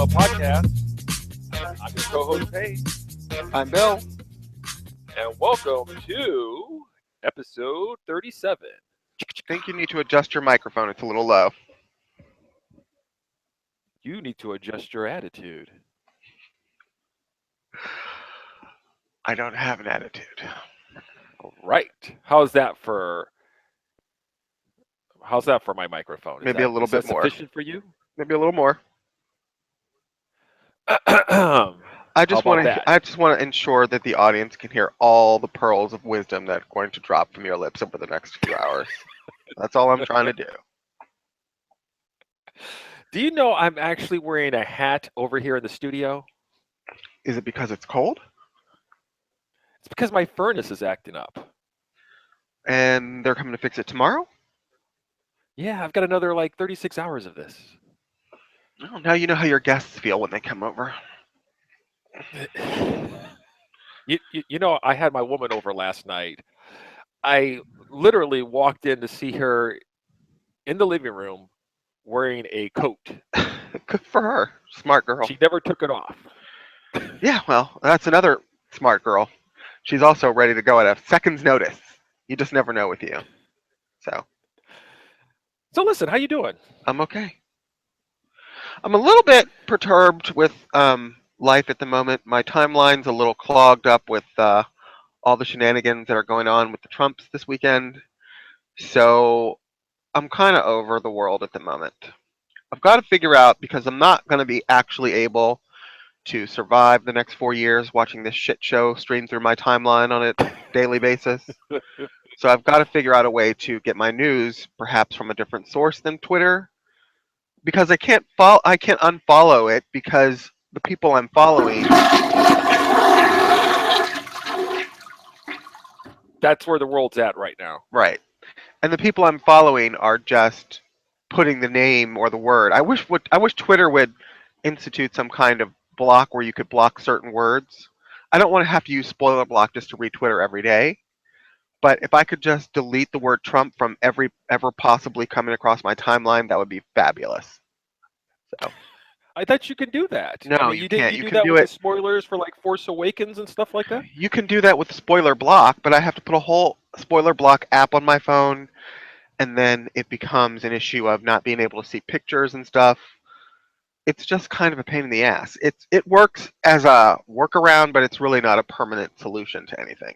Bell Podcast. I'm your co-host, Paige, I'm Bill. and welcome to episode 37. I think you need to adjust your microphone. It's a little low. You need to adjust your attitude. I don't have an attitude. All right. How's that for my microphone? Maybe a little Is that bit more. sufficient for you? Maybe a little more. How I just about want to. that? I just want to ensure that the audience can hear all the pearls of wisdom that are going to drop from your lips over the next few hours. That's all I'm trying to do. Do you know I'm actually wearing a hat over here in the studio? Is it because it's cold? It's because my furnace is acting up. And they're coming to fix it tomorrow? Yeah, I've got another like 36 hours of this. Oh, now you know how your guests feel when they come over. You know, I had my woman over last night. I literally walked in to see her in the living room wearing a coat. Good for her. Smart girl. She never took it off. Yeah, well, that's another smart girl. She's also ready to go at a second's notice. You just never know with you. So listen, how you doing? I'm okay. I'm a little bit perturbed with life at the moment. My timeline's a little clogged up with all the shenanigans that are going on with the Trumps this weekend. So I'm kind of over the world at the moment. I've got to figure out, because I'm not going to be actually able to survive the next 4 years watching this shit show stream through my timeline on a daily basis. So I've got to figure out a way to get my news perhaps from a different source than Twitter, because I can't unfollow it, because the people I'm following. That's where the world's at right now. Right. And the people I'm following are just putting the name or the word. I wish Twitter would institute some kind of block where you could block certain words. I don't want to have to use spoiler block just to read Twitter every day. But if I could just delete the word Trump from ever possibly coming across my timeline, that would be fabulous. So I thought you could do that. No, I mean, you didn't can't. you You do can that do with it. the spoilers for like Force Awakens and stuff like that? You can do that with the spoiler block, but I have to put a whole spoiler block app on my phone, and then it becomes an issue of not being able to see pictures and stuff. It's just kind of a pain in the ass. It works as a workaround, but it's really not a permanent solution to anything.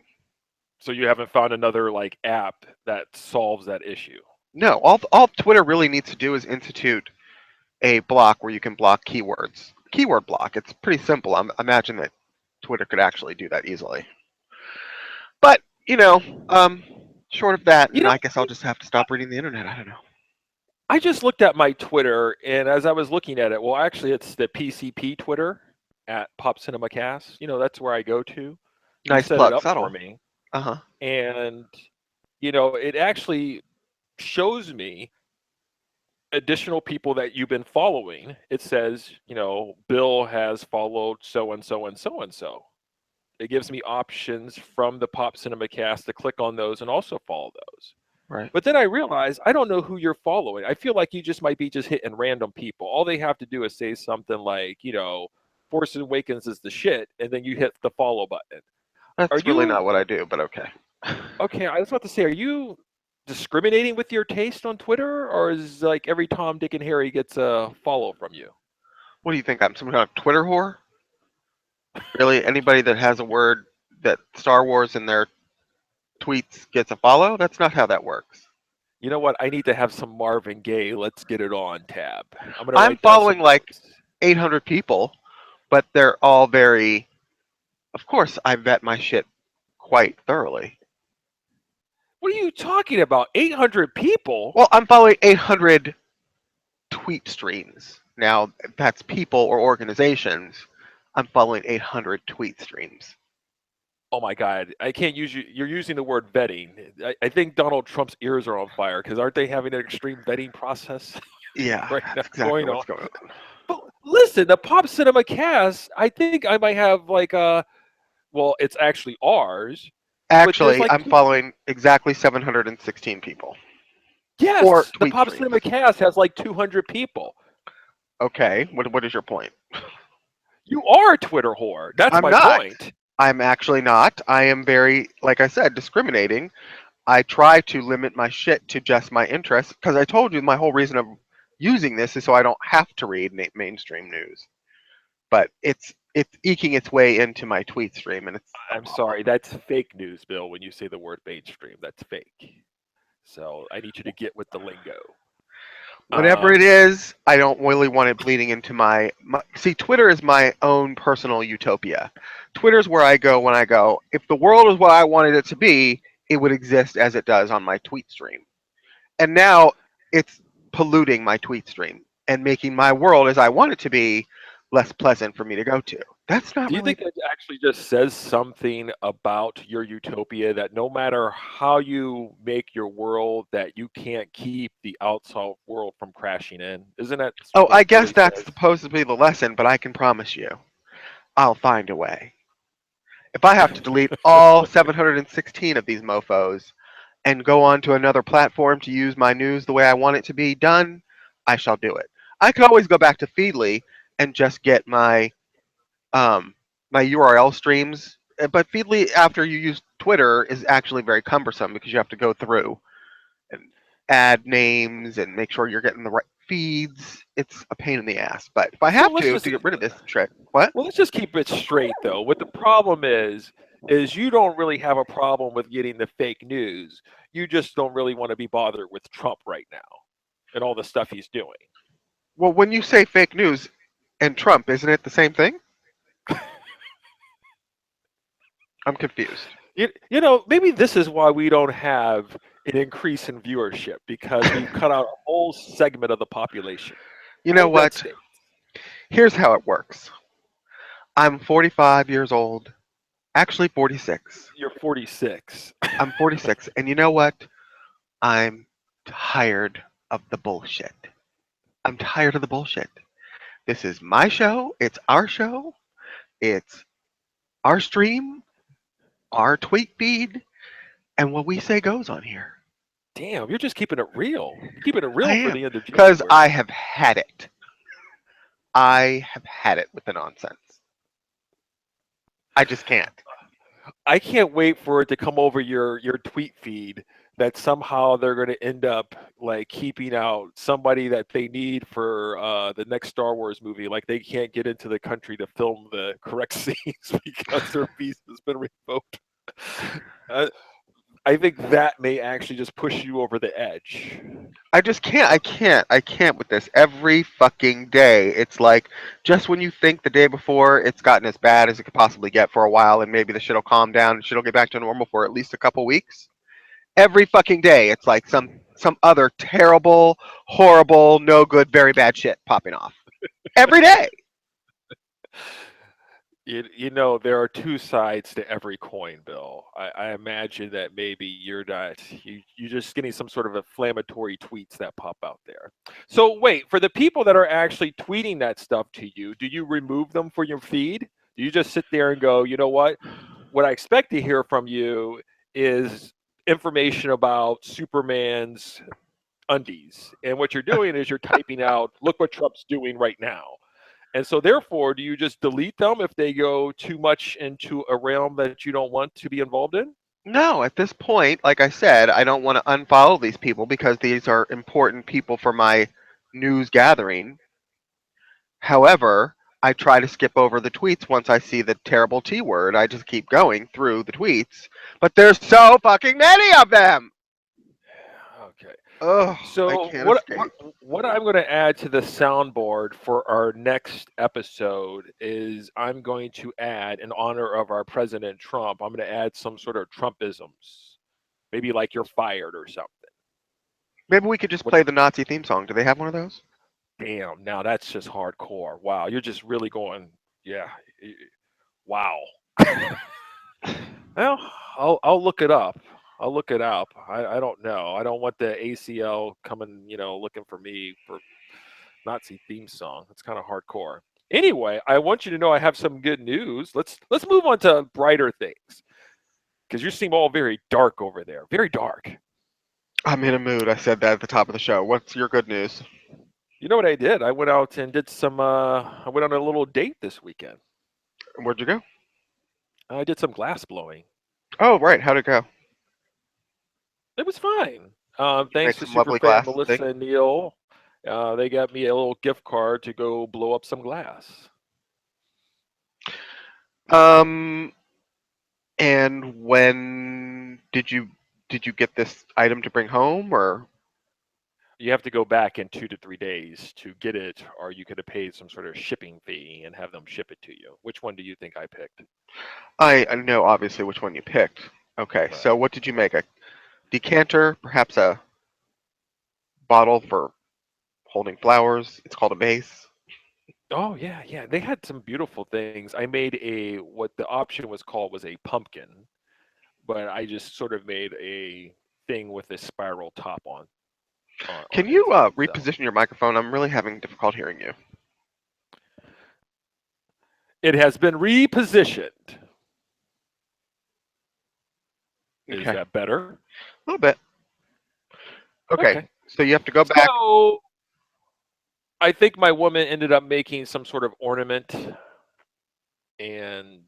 So you haven't found another like app that solves that issue? No, all Twitter really needs to do is institute a block where you can block keywords. Keyword block. It's pretty simple. I imagine that Twitter could actually do that easily. But, short of that, You know, I guess I'll just have to stop reading the internet. I don't know. I just looked at my Twitter, and as I was looking at it, well, actually, it's the PCP Twitter at Pop Cinema Cast. You know, that's where I go to. You Nice set plug. it up Subtle. for me, Uh-huh. and it actually shows me additional people that you've been following. It says, Bill has followed so and so and so and so. It gives me options from the Pop Cinema Cast to click on those and also follow those. Right. But then I realized I don't know who you're following. I feel like you just might be just hitting random people. All they have to do is say something like, Force Awakens is the shit, and then you hit the follow button. That's really not what I do, but okay. Okay, I was about to say, are you discriminating with your taste on Twitter, or is like every Tom, Dick, and Harry gets a follow from you? What do you think? I'm some kind of Twitter whore? Really? Anybody that has a word that Star Wars in their tweets gets a follow? That's not how that works. You know what? I need to have some Marvin Gaye. Let's get it on tab. I'm following like 800 people, but they're all very. Of course, I vet my shit quite thoroughly. What are you talking about? 800 people? Well, I'm following 800 tweet streams. Now, if that's people or organizations, I'm following 800 tweet streams. Oh my God! I can't use you. You're using the word vetting. I think Donald Trump's ears are on fire because aren't they having an extreme vetting process? Yeah, right that's now exactly what's going on. But listen, the Pop Cinema Cast. I think I might have like well, it's actually ours. Actually, like I'm following exactly 716 people. Yes, Or the tweet Pop streams. Cinema Cast has like 200 people. Okay, what is your point? You are a Twitter whore. That's I'm my not. point. I'm actually not. I am very, like I said, discriminating. I try to limit my shit to just my interests because I told you my whole reason of using this is so I don't have to read mainstream news. But it's eking its way into my tweet stream, and it's I'm sorry, that's fake news, Bill. When you say the word mainstream, that's fake. So I need you to get with the lingo. whatever it Um, is. I don't really want it bleeding into my. See, Twitter is my own personal utopia. Twitter's where I go when I go. If the world is what I wanted it to be, it would exist as it does on my tweet stream. And now it's polluting my tweet stream and making my world as I want it to be less pleasant for me to go to. That's not do you really. think that actually just says something about your utopia that no matter how you make your world, that you can't keep the outside world from crashing in? Isn't that Oh, what I it guess really that's says? supposed to be the lesson, but I can promise you, I'll find a way. If I have to delete all 716 of these mofos and go on to another platform to use my news the way I want it to be done, I shall do it. I could always go back to Feedly and just get um, my URL streams. But Feedly, after you use Twitter, is actually very cumbersome because you have to go through and add names and make sure you're getting the right feeds. It's a pain in the ass. But if I So have let's to just get rid of this trick, what? well, let's just keep it straight though. What the problem is you don't really have a problem with getting the fake news. You just don't really want to be bothered with Trump right now and all the stuff he's doing. Well, when you say fake news and Trump, isn't it the same thing? I'm confused. Maybe this is why we don't have an increase in viewership because we've cut out a whole segment of the population, You know whole red what? state. Here's how it works. I'm 45 years old. Actually, 46. You're 46. I'm 46. And you know what? I'm tired of the bullshit. I'm tired of the bullshit. This is my show. It's our show. It's our stream, our tweet feed, and what we say goes on here. Damn, you're just keeping it real. You're keeping it I real for am. the end of Because I January. have had it. I have had it with the nonsense. I just can't. I can't wait for it to come over your tweet feed that somehow they're going to end up like keeping out somebody that they need for the next Star Wars movie. Like they can't get into the country to film the correct scenes because their visa has been revoked. Uh, I think that may actually just push you over the edge. I just can't. I can't. I can't with this. Every fucking day. It's like just when you think the day before it's gotten as bad as it could possibly get for a while and maybe the shit'll calm down and shit'll get back to normal for at least a couple weeks. Every fucking day it's like some other terrible, horrible, no good, very bad shit popping off. Every day. There are two sides to every coin, Bill. I imagine that maybe you're just getting some sort of inflammatory tweets that pop out there. So wait, for the people that are actually tweeting that stuff to you, do you remove them for your feed? Do you just sit there and go, you know what? What I expect to hear from you is information about Superman's undies. And what you're doing is you're typing out, look what Trump's doing right now. And so, therefore, do you just delete them if they go too much into a realm that you don't want to be involved in? No, at this point, like I said, I don't want to unfollow these people because these are important people for my news gathering. However, I try to skip over the tweets once I see the terrible T word. I just keep going through the tweets, but there's so fucking many of them. Okay. Oh, I So can't what what escape. what I'm going to add to the soundboard for our next episode is I'm going to add in honor of our President Trump. I'm going to add some sort of Trumpisms, maybe like you're fired or something. Maybe we could just What? play the Nazi theme song. Do they have one of those? Damn! Now that's just hardcore. Wow, you're just really going. Yeah. Wow. Well, I'll look it up. I'll look it up. I don't know. I don't want the ACL coming, looking for me for Nazi theme song. That's kind of hardcore. Anyway, I want you to know I have some good news. Let's move on to brighter things because you seem all very dark over there. Very dark. I'm in a mood. I said that at the top of the show. What's your good news? You know what I did? I went out and did some. I went on a little date this weekend. Where'd you go? I did some glass blowing. Oh, right. How'd it go? It was fine. You Thanks make to some lovely Superfan glass Melissa thing. and Neil. They got me a little gift card to go blow up some glass. Um, and when did you get this item to bring home, or You have to go back in 2 to 3 days to get it, or you could have paid some sort of shipping fee and have them ship it to you. Which one do you think I picked? I know obviously which one you picked. Okay, so Right. what did you make? A decanter, perhaps a bottle for holding flowers. It's called a vase. Oh yeah, yeah. They had some beautiful things. I made a what the option was called was a pumpkin, but I just sort of made a thing with a spiral top Can on it. you So reposition your microphone? I'm really having difficulty hearing you. it has been repositioned. Is Okay, a that better? little bit. Okay, Okay. so you have to go back So I think my woman ended up making some sort of ornament, and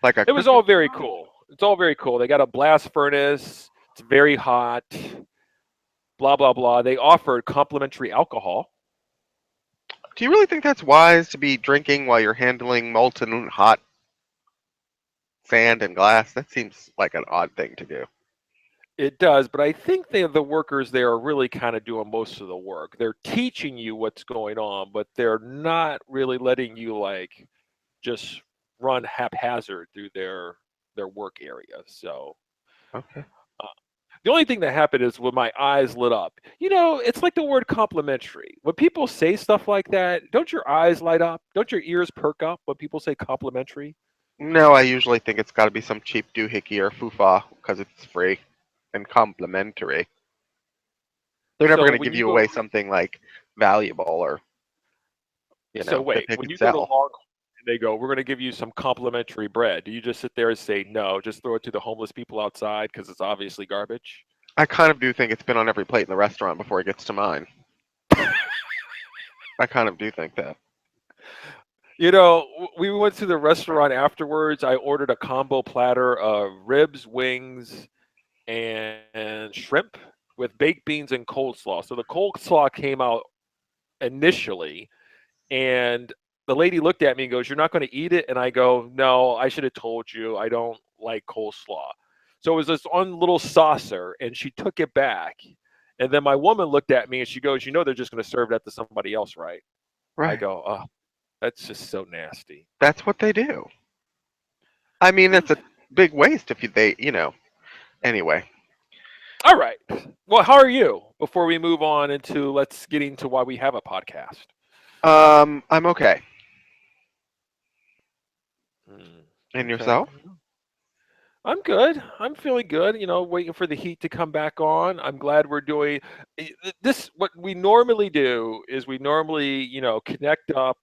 like a it was Christmas all very tree. cool. It's all very cool. They got a blast furnace. It's very hot. Blah blah blah. They offered complimentary alcohol. Do you really think that's wise to be drinking while you're handling molten hot sand and glass? That seems like an odd thing to do. It does, but I think the workers there are really kind of doing most of the work. They're teaching you what's going on, but they're not really letting you like just run haphazard through their work area. So Okay. uh, the only thing that happened is when my eyes lit up. You know, it's like the word complimentary. When people say stuff like that, don't your eyes light up? Don't your ears perk up when people say complimentary? No, I usually think it's got to be some cheap doohickey or foofa because it's free and complimentary. They're never So going to when give you you go, away something like valuable or so that wait, they when could you go to sell. Longhorn and they go, we're going to give you some complimentary bread. Do you just sit there and say no? Just throw it to the homeless people outside because it's obviously garbage. I kind of do think it's been on every plate in the restaurant before it gets to mine. I kind of do think that. You know, we went to the restaurant afterwards. I ordered a combo platter of ribs, wings, and shrimp with baked beans and coleslaw. So the coleslaw came out initially, and the lady looked at me and goes, "You're not going to eat it?" And I go, "No, I should have told you. I don't like coleslaw." So it was this on little saucer, and she took it back. And then my woman looked at me and she goes, "You know, they're just going to serve that to somebody else, right?" I Right. go, "Oh, that's just so nasty." That's what they do. I mean, that's a big waste if anyway. All right. Well, how are you? Before we move on into let's get into why we have a podcast. I'm okay. And Okay. yourself? I'm good. I'm feeling good. You know, waiting for the heat to come back on. I'm glad we're doing this. What we normally do is we normally, connect up,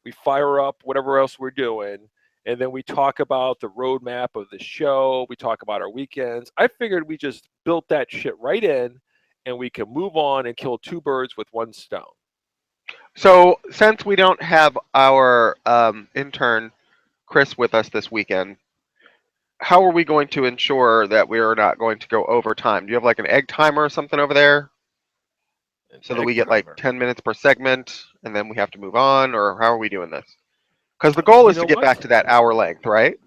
we fire up whatever else we're doing, and then we talk about the roadmap of the show. We talk about our weekends. I figured we just built that shit right in, and we can move on and kill two birds with one stone. So, since we don't have our intern Chris with us this weekend, how are we going to ensure that we are not going to go over time? Do you have like an egg timer or something over there An so that we egg get like timer. 10 minutes per segment and then we have to move on, or how are we doing this? Because the goal You is to know get back what? to that hour length, right?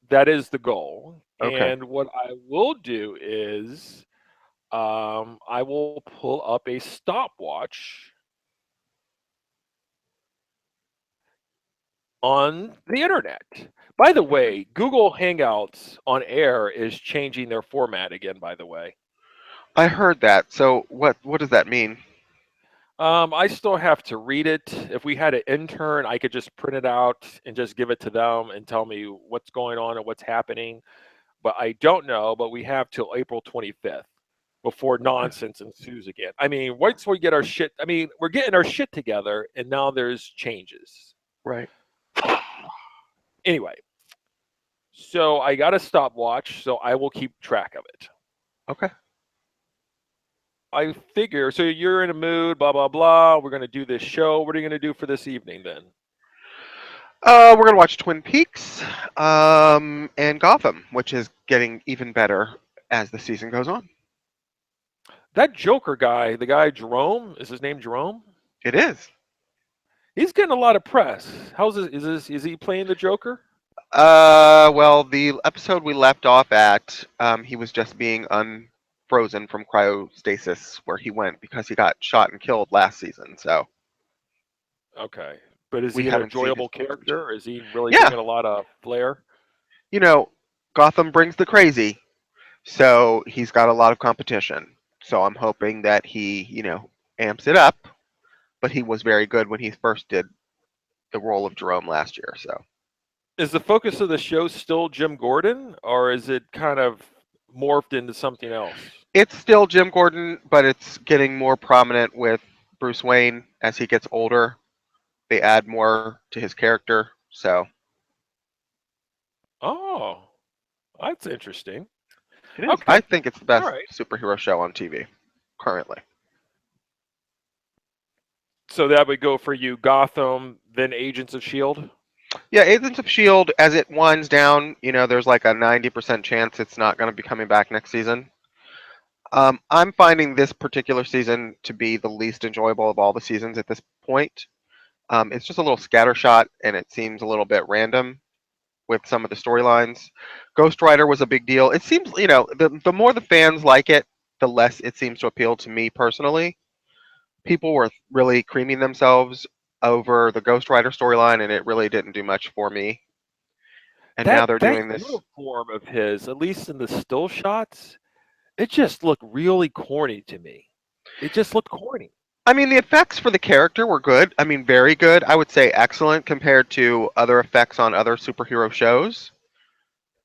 That is the goal. Okay. And what I will do is I will pull up a stopwatch on the internet. By the Okay. way, Google Hangouts on air is changing their format again, by the way. I heard that. So what does that mean? I still have to read it. If we had an intern, I could just print it out and just give it to them and tell me what's going on and what's happening. But I don't know, but we have till April 25th before Okay. nonsense ensues again. I mean, once we get our shit, I mean, we're getting our shit together and now there's changes. Right. Anyway, so I got a stopwatch, so I will keep track of it. Okay. I figure. So you're in a mood, blah blah blah. We're gonna do this show. What are you gonna do for this evening then? We're gonna watch Twin Peaks, and Gotham, which is getting even better as the season goes on. That Joker guy, the guy Jerome, is his name Jerome? It is. He's getting a lot of press. How's this? Is he playing the Joker? Well, the episode we left off at, he was just being unfrozen from cryostasis where he went because he got shot and killed last season. So Okay, but is we he an haven't seen his enjoyable footage. character? Is he really Yeah, bringing a lot of flair? you know, Gotham brings the crazy, so he's got a lot of competition. So I'm hoping that he, amps it up. But he was very good when he first did the role of Jerome last year. So Is the focus of the show still Jim Gordon, or is it kind of morphed into something else? it's still Jim Gordon, but it's getting more prominent with Bruce Wayne as he gets older. They add more to his character. So Oh, that's interesting. it is. I Okay, think it's the all best right. superhero show on TV currently. So that would go for you, Gotham, then Agents of Shield. Yeah, Agents of Shield, as it winds down, there's like a 90% chance it's not going to be coming back next season. I'm finding this particular season to be the least enjoyable of all the seasons at this point. It's just a little scattershot, and it seems a little bit random with some of the storylines. Ghost Rider was a big deal. It seems, the more the fans like it, the less it seems to appeal to me personally. People were really creaming themselves over the Ghost Rider storyline, and it really didn't do much for me. And now they're That doing this. uniform of his, at least in the still shots, it just looked really corny to me. It just looked corny. I mean, the effects for the character were good. I mean, very good. I would say excellent compared to other effects on other superhero shows.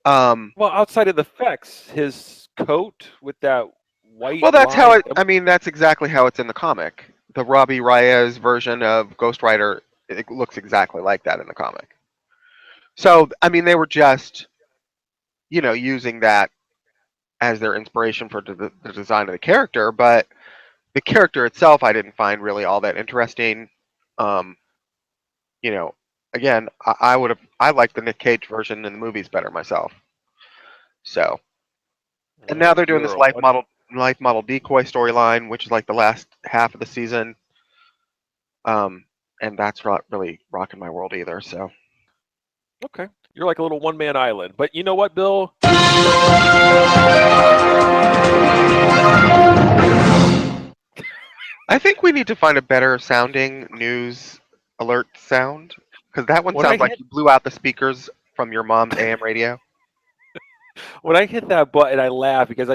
Um, Well, outside of the effects, his coat with that white well, that's how line. it. I mean, that's exactly how it's in the comic. The Robbie Reyes version of Ghost Rider, it looks exactly like that in the comic. So, I mean, they were just, using that as their inspiration for the design of the character, but the character itself, I didn't find really all that interesting. Um, you know, again, I would have, I like the Nick Cage version in the movies better myself. So, and now they're doing this You're a one. life model decoy storyline, which is like the last half of the season. And that's not really rocking my world either. So, Okay. You're like a little one man island. But you know what, Bill? I think we need to find a better sounding news alert sound because that one When I sounds like hit you blew out the speakers from your mom's AM radio. when I hit that button, I laugh because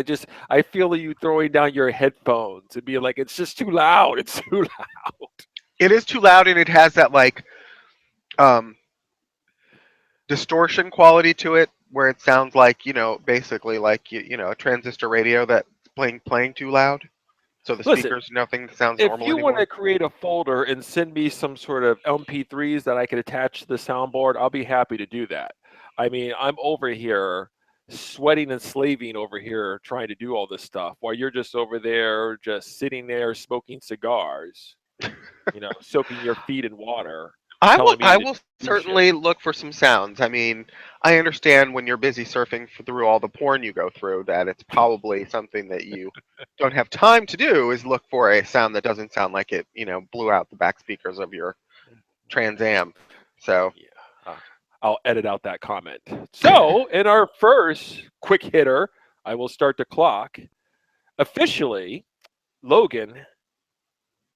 I feel you throwing down your headphones and being like, it's just too loud. It's too loud. It is too loud and it has that like um, distortion quality to it where it sounds like basically like a transistor radio that's playing too loud. So the Listen, speakers nothing sounds if normal you want anymore. to create a folder and send me some sort of MP3s that I could attach to the soundboard, I'll be happy to do that. I mean, I'm over here sweating and slaving over here trying to do all this stuff while you're just over there just sitting there smoking cigars, soaking your feet in water, telling me I to will do shit. certainly look for some sounds. I mean, I understand when you're busy surfing through all the porn you go through that it's probably something that you don't have time to do is look for a sound that doesn't sound like it, blew out the back speakers of your Trans Am. So, Yeah. I'll edit out that comment. So, in our first quick hitter, I will start the clock. Officially, Logan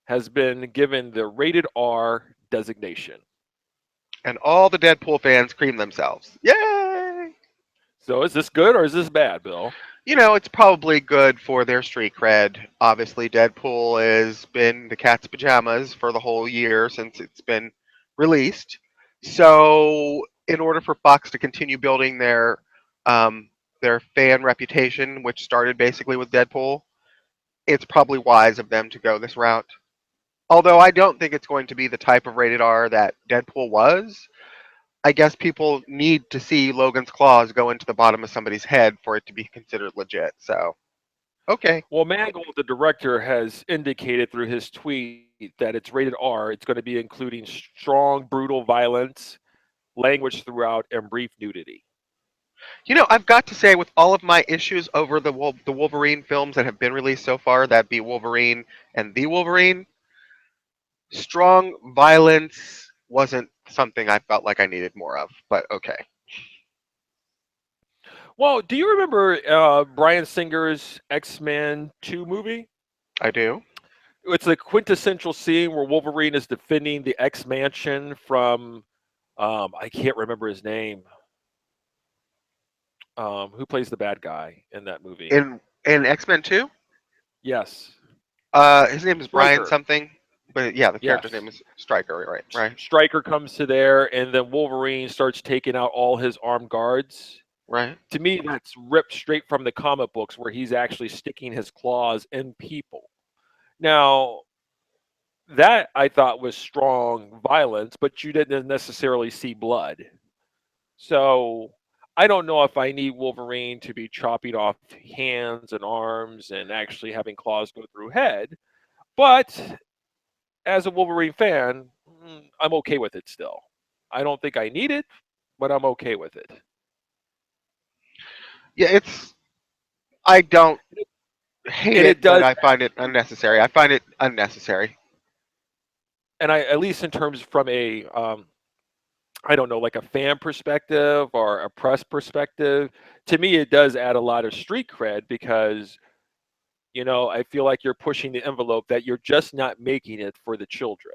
has been given the rated R designation. and all the Deadpool fans cream themselves. Yay! So, is this good or is this bad, Bill? It's probably good for their street cred. Obviously, Deadpool has been the cat's pajamas for the whole year since it's been released. So, in order for Fox to continue building their fan reputation, which started basically with Deadpool, it's probably wise of them to go this route. Although I don't think it's going to be the type of rated R that Deadpool was. I guess people need to see Logan's claws go into the bottom of somebody's head for it to be considered legit. So, Okay. Well, Mangold, the director, has indicated through his tweet that it's rated R. It's going to be including strong, brutal violence, language throughout, and brief nudity. I've got to say, with all of my issues over the Wolverine films that have been released so far, that be Wolverine and the Wolverine, strong violence wasn't something I felt like I needed more of. But okay, Well, do you remember Bryan Singer's X-Men 2 movie? I do. It's a quintessential scene where Wolverine is defending the X Mansion from I can't remember his name. Who plays the bad guy in that movie? In X-Men 2, Yes, his name is Brian Stryker. something, but yeah, the character's Yes, name is Stryker. Right, right, Stryker comes to there, and then Wolverine starts taking out all his armed guards. right. To me, that's ripped straight from the comic books, where he's actually sticking his claws in people. Now, that I thought was strong violence, but you didn't necessarily see blood. So I don't know if I need Wolverine to be chopping off hands and arms and actually having claws go through head. But as a Wolverine fan, I'm okay with it still. I don't think I need it, but I'm okay with it. Yeah, it's. I don't hate And it, it but does, I find it unnecessary. I find it unnecessary. and I at least in terms from a I don't know, like a fan perspective or a press perspective, to me it does add a lot of street cred because I feel like you're pushing the envelope that you're just not making it for the children.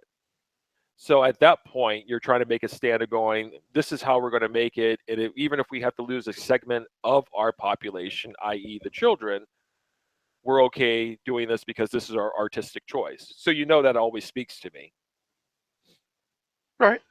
So at that point, you're trying to make a stand of going, this is how we're going to make it. And even if we have to lose a segment of our population, i.e., the children, we're okay doing this because this is our artistic choice. So that always speaks to me. Right.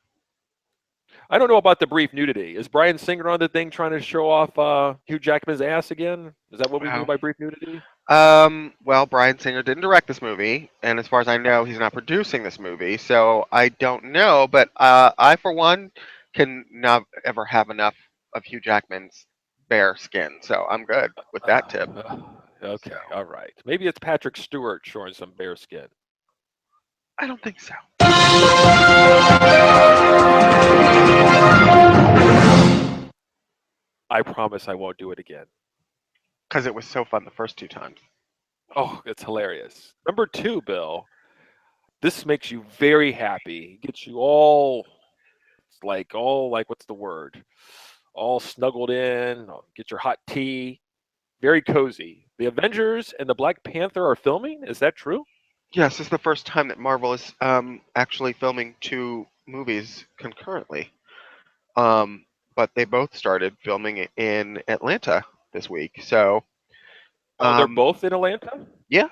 I don't know about the brief nudity. Is Bryan Singer on the thing trying to show off Hugh Jackman's ass again? Is that what we mean Wow. by brief nudity? Well, Brian Singer didn't direct this movie, and as far as I know, he's not producing this movie, so I don't know. But I, for one, can not ever have enough of Hugh Jackman's bare skin, so I'm good with that tip. So Okay, all right. Maybe it's Patrick Stewart showing some bare skin. I don't think so, I promise I won't do it again. because it was so fun the first two times. Oh, it's hilarious. Number two, Bill. This makes you very happy. Gets you all like what's the word? All snuggled in. Get your hot tea. Very cozy. The Avengers and the Black Panther are filming. Is that true? Yes, this is the first time that Marvel is actually filming two movies concurrently. But they both started filming in Atlanta this week, so Oh, they're um, both in Atlanta. yeah.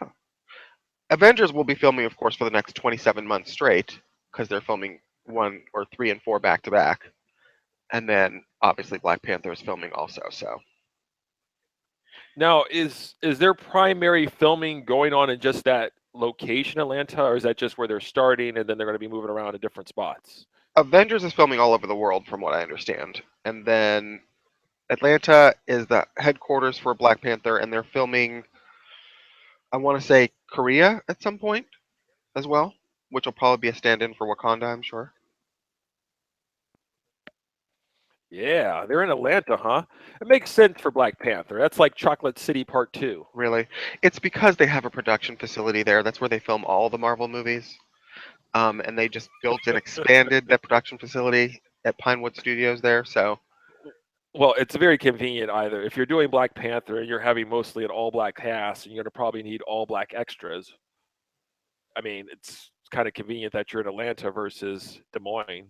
Avengers will be filming, of course, for the next 27 months straight because they're filming one or three and four back to back, and then obviously Black Panther is filming also. So Now, is their primary filming going on in just that location, Atlanta, or is that just where they're starting and then they're going to be moving around to different spots? Avengers is filming all over the world, from what I understand, and then Atlanta is the headquarters for Black Panther, and they're filming. I want to say Korea at some point as well, which will probably be a stand-in for Wakanda, I'm sure. Yeah, they're in Atlanta, huh? It makes sense for Black Panther. That's like Chocolate City Part 2. Really, it's because they have a production facility there. That's where they film all the Marvel movies. And they just built and expanded that production facility at Pinewood Studios there. So, Well, it's very convenient either. If you're doing Black Panther and you're having mostly an all black cast and you're going to probably need all black extras, I mean, it's kind of convenient that you're in Atlanta versus Des Moines.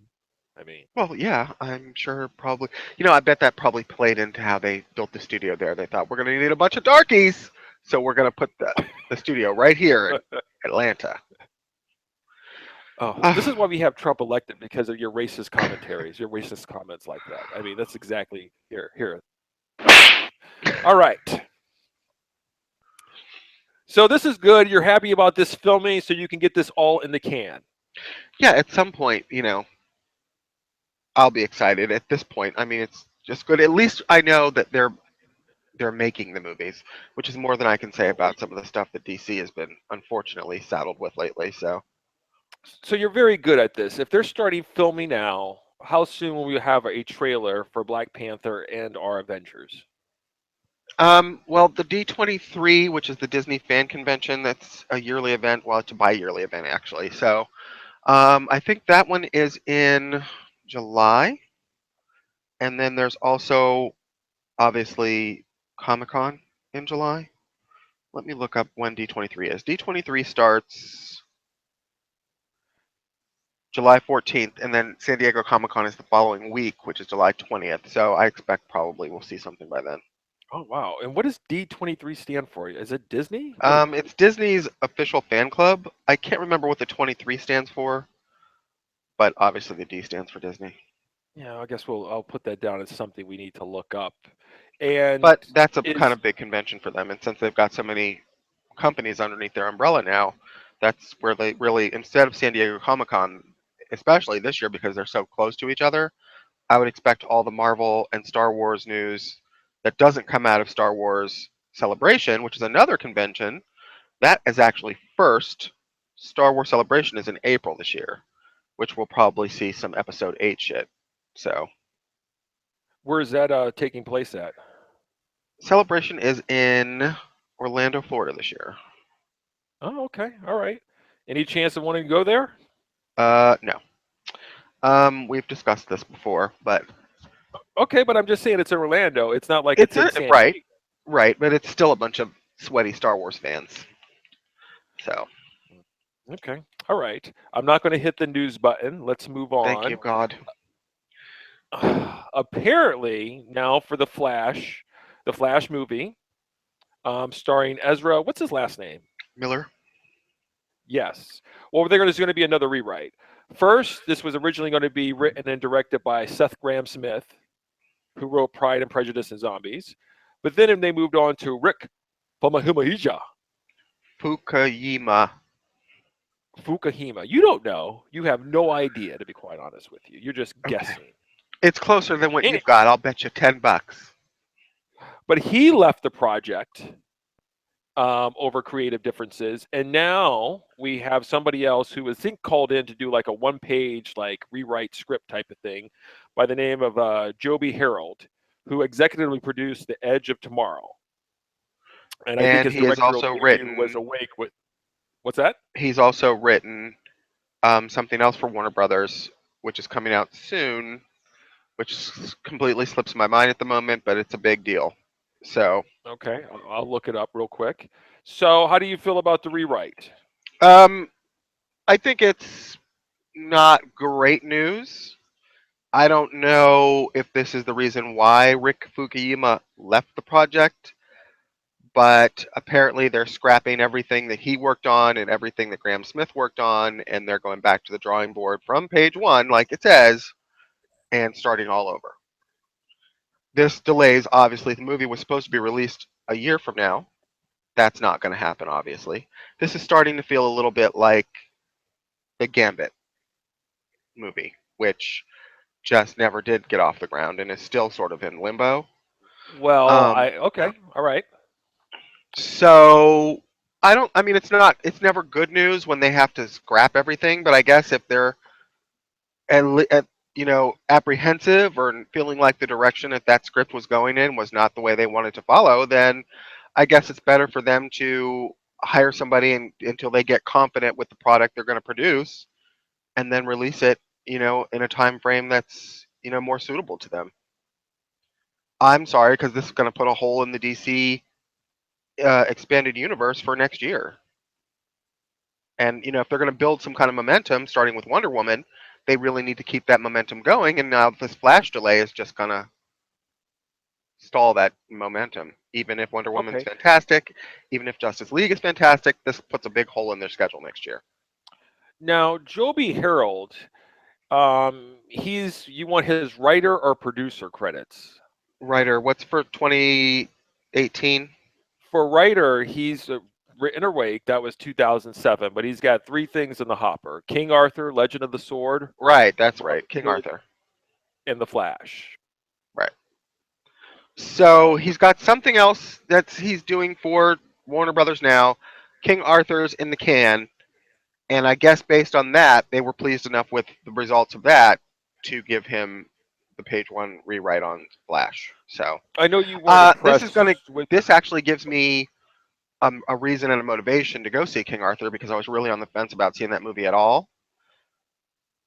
I mean, well, yeah, I'm sure probably. I bet that probably played into how they built the studio there. They thought we're going to need a bunch of darkies, so we're going to put the studio right here in Atlanta. oh, this is why we have Trump elected because of your racist commentaries, your racist comments like that. I mean, that's exactly here. Here. All right. So this is good. You're happy about this filming, so you can get this all in the can. Yeah, at some point, I'll be excited. At this point, I mean, it's just good. At least I know that they're they're making the movies, which is more than I can say about some of the stuff that DC has been unfortunately saddled with lately. So you're very good at this. If they're starting filming now, how soon will we have a trailer for Black Panther and our Avengers? Well, the D23, which is the Disney fan convention, that's a yearly event. Well, it's a bi-yearly event actually. So, I think that one is in July, and then there's also obviously Comic-Con in July. Let me look up when D23 is. D23 starts July 14th, and then San Diego Comic-Con is the following week, which is July 20th. So I expect probably we'll see something by then. Oh wow! And what does D23 stand for? Is it Disney? What is It's Disney's official fan club. I can't remember what the 23 stands for, but obviously the D stands for Disney. Yeah, I guess I'll put that down as something we need to look up. And But that's a kind is of big convention for them, and since they've got so many companies underneath their umbrella now, that's where they really, instead of San Diego Comic Con, especially this year because they're so close to each other, I would expect all the Marvel and Star Wars news that doesn't come out of Star Wars Celebration, which is another convention. That is actually first. Star Wars Celebration is in April this year, which we'll probably see some Episode 8 shit. So, where is that taking place at? Celebration is in Orlando, Florida this year. Oh, okay, all right. Any chance of wanting to go there? No. We've discussed this before, but Okay, but I'm just saying it's in Orlando. It's not like it's it's in San right, Diego. right, but it's still a bunch of sweaty Star Wars fans. So, Okay, all right. I'm not going to hit the news button. Let's move thank you, on. God. Apparently, now for the Flash movie, starring Ezra. What's his last name? Miller. Yes. Well, there's going to be another rewrite. First, this was originally going to be written and directed by Seth Grahame-Smith, who wrote Pride and Prejudice and Zombies. But then they moved on to Rick Famuyiwa. Fukuyama. Fukuhima. You don't know. You have no idea, to be quite honest with you. You're just Okay. guessing. It's closer than what Any- you've got. I'll bet you $10. But he left the project over creative differences, and now we have somebody else who was, I think, called in to do like a one-page like rewrite script type of thing, by the name of Joby Harold, who executively produced The Edge of Tomorrow. And I think And his he has directorial also debut was written. Awake with what's that? He's also written something else for Warner Brothers, which is coming out soon, which completely slips my mind at the moment, but it's a big deal. So, Okay, I'll look it up real quick. So, how do you feel about the rewrite? um, I think it's not great news. I don't know if this is the reason why Rick Fukuyama left the project, but apparently they're scrapping everything that he worked on and everything that Graham Smith worked on, and they're going back to the drawing board from page one, like it says, and starting all over. This delays, obviously, the movie was supposed to be released a year from now. That's not going to happen, obviously. This is starting to feel a little bit like the Gambit movie, which just never did get off the ground and is still sort of in limbo. Well, Um, okay, all right. so I don't. I mean, it's never good news when they have to scrap everything. But I guess if they're apprehensive or feeling like the direction that script was going in was not the way they wanted to follow, then I guess it's better for them to hire somebody until they get confident with the product they're going to produce, and then release it, in a time frame that's more suitable to them. I'm sorry because this is going to put a hole in the DC expanded universe for next year. And if they're going to build some kind of momentum, starting with Wonder Woman, they really need to keep that momentum going. And now this Flash delay is just going to stall that momentum. Even if Wonder Woman's Okay. fantastic, even if Justice League is fantastic, this puts a big hole in their schedule next year. Now, Joby Harold, you want his writer or producer credits? Writer, what's for 2018? For writer, he's written Awake, that was 2007, but he's got three things in the hopper: King Arthur, Legend of the Sword, Right, that's right. King Arthur. and The Flash. Right. So he's got something else that he's doing for Warner Brothers now. King Arthur's in the can, and I guess based on that, they were pleased enough with the results of that to give him the page one rewrite on Flash. So I know you weren't this is impressed gonna. with. This actually gives me a reason and a motivation to go see King Arthur because I was really on the fence about seeing that movie at all.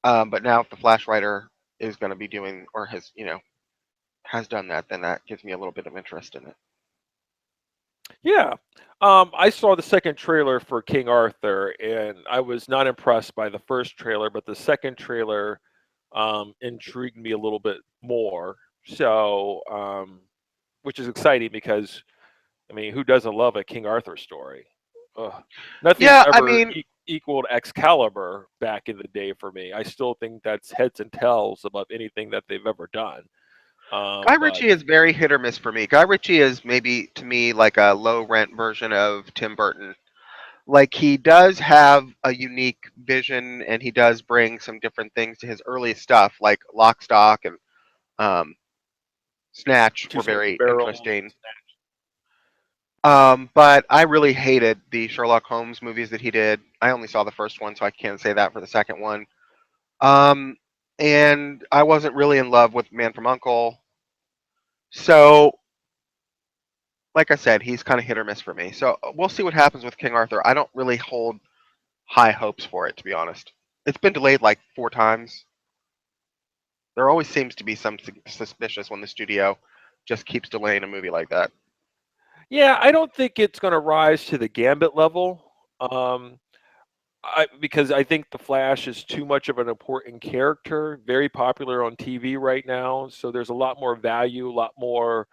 But now if the Flash writer is going to be doing or has done that, then that gives me a little bit of interest in it. Yeah. I saw the second trailer for King Arthur, and I was not impressed by the first trailer, but the second trailer intrigued me a little bit more. So, which is exciting because, I mean, who doesn't love a King Arthur story? Ugh. Nothing's Yeah, I ever mean, equaled Excalibur back in the day for me. I still think that's heads and tails above anything that they've ever done. Guy But Ritchie is very hit or miss for me. Guy Ritchie is maybe to me like a low rent version of Tim Burton. Like he does have a unique vision and he does bring some different things to his early stuff, like Lock, Stock, and um, Snatch Two were Smoking very Barrels. interesting. But I really hated the Sherlock Holmes movies that he did. I only saw the first one, so I can't say that for the second one. Um, and I wasn't really in love with Man from Uncle. So, like I said, he's kind of hit or miss for me. So we'll see what happens with King Arthur. I don't really hold high hopes for it, to be honest. It's been delayed like 4 times. There always seems to be some suspicious when the studio just keeps delaying a movie like that. Yeah, I don't think it's going to rise to the Gambit level. Um, because I think the Flash is too much of an important character, very popular on TV right now. So there's a lot more value, a lot more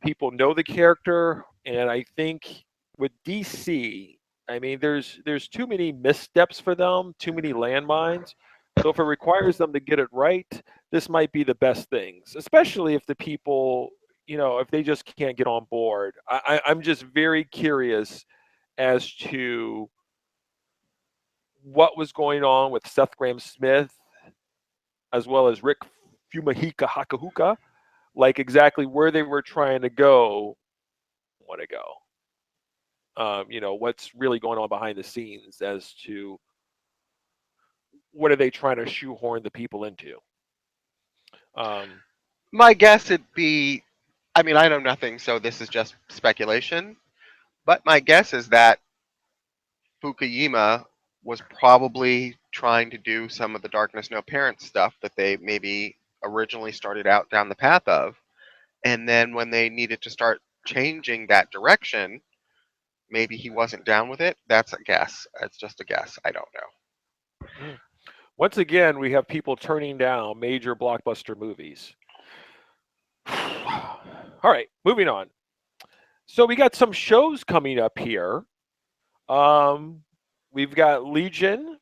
people know the character, and I think with DC, I mean, there's too many missteps for them, too many landmines. So if it requires them to get it right, this might be the best things, especially if the people, if they just can't get on board. I'm just very curious as to what was going on with Seth Graham Smith as well as Rick Fumahika Hakahuka, like exactly where they were trying to go, want to go. What's really going on behind the scenes as to what are they trying to shoehorn the people into. Um, My guess would be, I mean, I know nothing, so this is just speculation. But my guess is that Fukuyama was probably trying to do some of the Darkness No Parents stuff that they maybe originally started out down the path of. And then when they needed to start changing that direction, maybe he wasn't down with it. That's a guess. It's just a guess. I don't know. mm. Once again, we have people turning down major blockbuster movies. All right, moving on. So we got some shows coming up here. Um, we've got Legion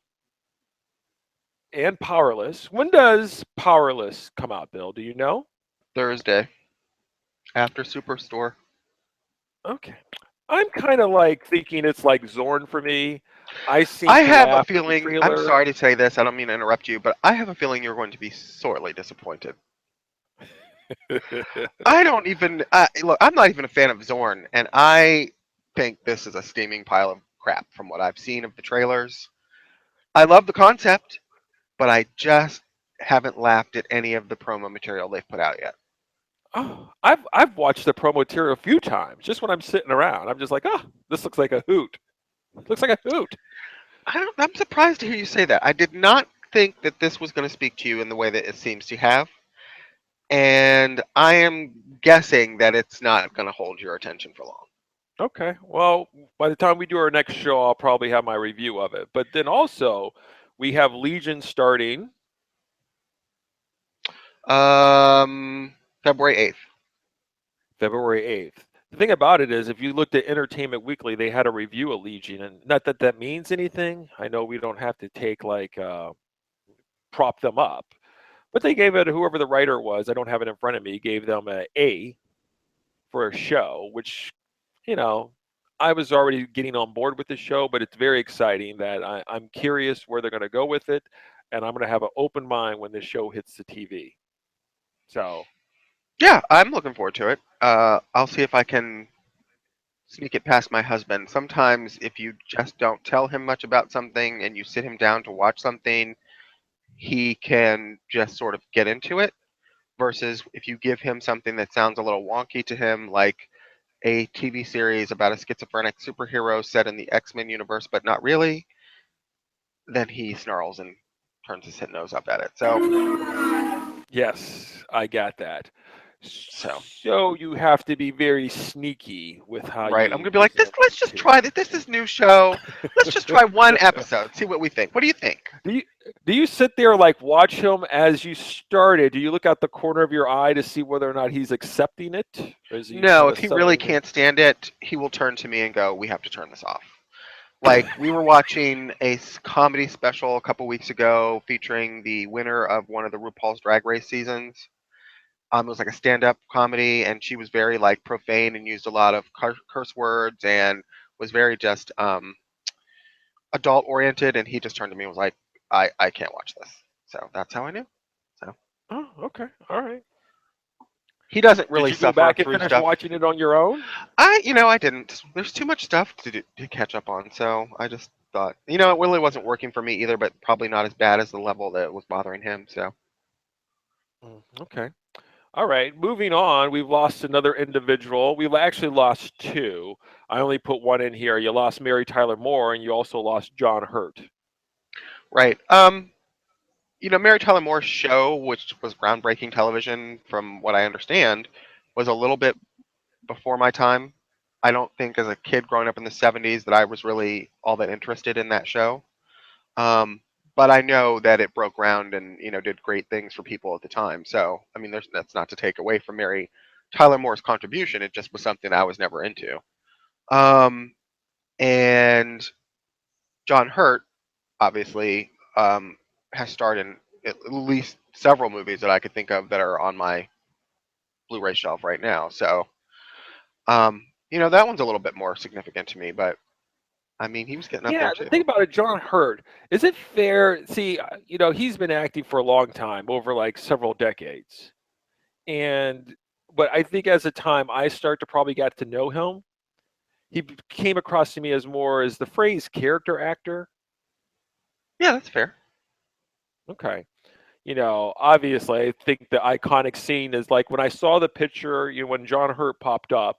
and Powerless. When does Powerless come out, Bill? Do you know? Thursday after Superstore. Okay. I'm kind of like thinking it's like Zorn for me. I seem I to have a laugh at the feeling, I'm trailer. sorry to say this, I don't mean to interrupt you, but I have a feeling you're going to be sorely disappointed. I don't even, look, I'm not even a fan of Zorn, and I think this is a steaming pile of crap from what I've seen of the trailers. I love the concept, but I just haven't laughed at any of the promo material they've put out yet. Oh, I've watched the promo material a few times. Just when I'm sitting around, I'm just like, oh, this looks like a hoot. Looks like a hoot. I'm surprised to hear you say that. I did not think that this was going to speak to you in the way that it seems to have. And I am guessing that it's not going to hold your attention for long. Okay. Well, by the time we do our next show, I'll probably have my review of it. But then also, we have Legion starting February 8th. February 8th. The thing about it is, if you looked at Entertainment Weekly, they had a review of Legion, and not that that means anything. I know we don't have to take like prop them up, but they gave it whoever the writer was. I don't have it in front of me. Gave them a A for a show, which you know I was already getting on board with the show, but it's very exciting that I'm curious where they're going to go with it, and I'm going to have an open mind when this show hits the TV. So Yeah, I'm looking forward to it. I'll see if I can sneak it past my husband. Sometimes, if you just don't tell him much about something and you sit him down to watch something, he can just sort of get into it. Versus if you give him something that sounds a little wonky to him, like a TV series about a schizophrenic superhero set in the X-Men universe, but not really, then he snarls and turns his nose up at it. Yes, I got that. So So you have to be very sneaky with how right, I'm you gonna be like, this. present Let's it just too. try this. This is new show. Let's just try one episode. See what we think. What do you think? Do you do you sit there like watch him as you started? Do you look out the corner of your eye to see whether or not he's accepting it, or is he No, kind if of he really settling in? can't stand it, he will turn to me and go, "We have to turn this off." Like we were watching a comedy special a couple weeks ago featuring the winner of one of the RuPaul's Drag Race seasons. It was like a stand-up comedy, and she was very like profane and used a lot of curse words and was very just adult oriented. And he just turned to me and was like, "I can't watch this." So that's how I knew. So Oh, okay, all right. he doesn't Did really you go suffer back and through finish stuff. watching it on your own? I didn't. There's too much stuff to catch up on, so I just thought, it really wasn't working for me either, but probably not as bad as the level that was bothering him. So Okay. All right, moving on. We've lost another individual. We've actually lost two. I only put one in here. You lost Mary Tyler Moore, and you also lost John Hurt. right, Mary Tyler Moore's show, which was groundbreaking television, from what I understand, was a little bit before my time. I don't think as a kid growing up in the '70s that I was really all that interested in that show. Um, but I know that it broke ground and did great things for people at the time. So I mean, that's not to take away from Mary Tyler Moore's contribution. It just was something I was never into. Um, and John Hurt obviously has starred in at least several movies that I could think of that are on my Blu-ray shelf right now. So that one's a little bit more significant to me. But I mean, he was getting up Yeah, there the too. thing about it, John Hurt, is it fair? See, he's been acting for a long time, over like several decades, and but I think as the time I start to probably got to know him, came across to me as more as the phrase character actor. Yeah, that's fair. Okay. Obviously, I think the iconic scene is like when I saw the picture, when John Hurt popped up,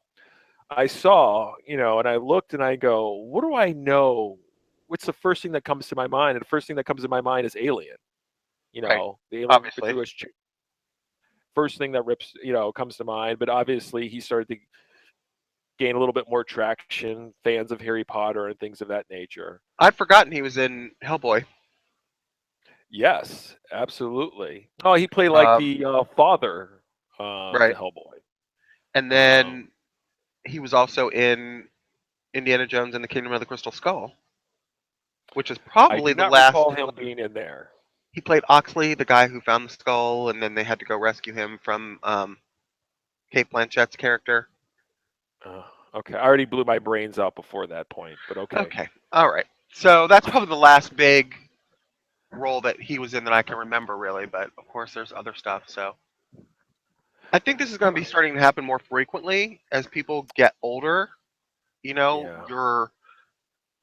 I saw, and I looked and I go, what do I know? What's the first thing that comes to my mind? And the first thing that comes to my mind is Alien. Right. The alien ripping Obviously. through his first thing that comes to mind. But obviously, he started to gain a little bit more traction, fans of Harry Potter and things of that nature. I'd forgotten he was in Hellboy. Yes, absolutely. Oh, he played like Um, the father to right. Hellboy. And Um, then he was also in Indiana Jones and the Kingdom of the Crystal Skull, which is I probably do the not recall last. him being in there. He played Oxley, the guy who found the skull, and then they had to go rescue him from Kate Blanchett's character. Uh, okay, I already blew my brains out before that point, but okay. Okay. All right. So that's probably the last big role that he was in that I can remember, really. But of course, there's other stuff. So I think this is All going to be right. starting to happen more frequently as people get older. Yeah. Your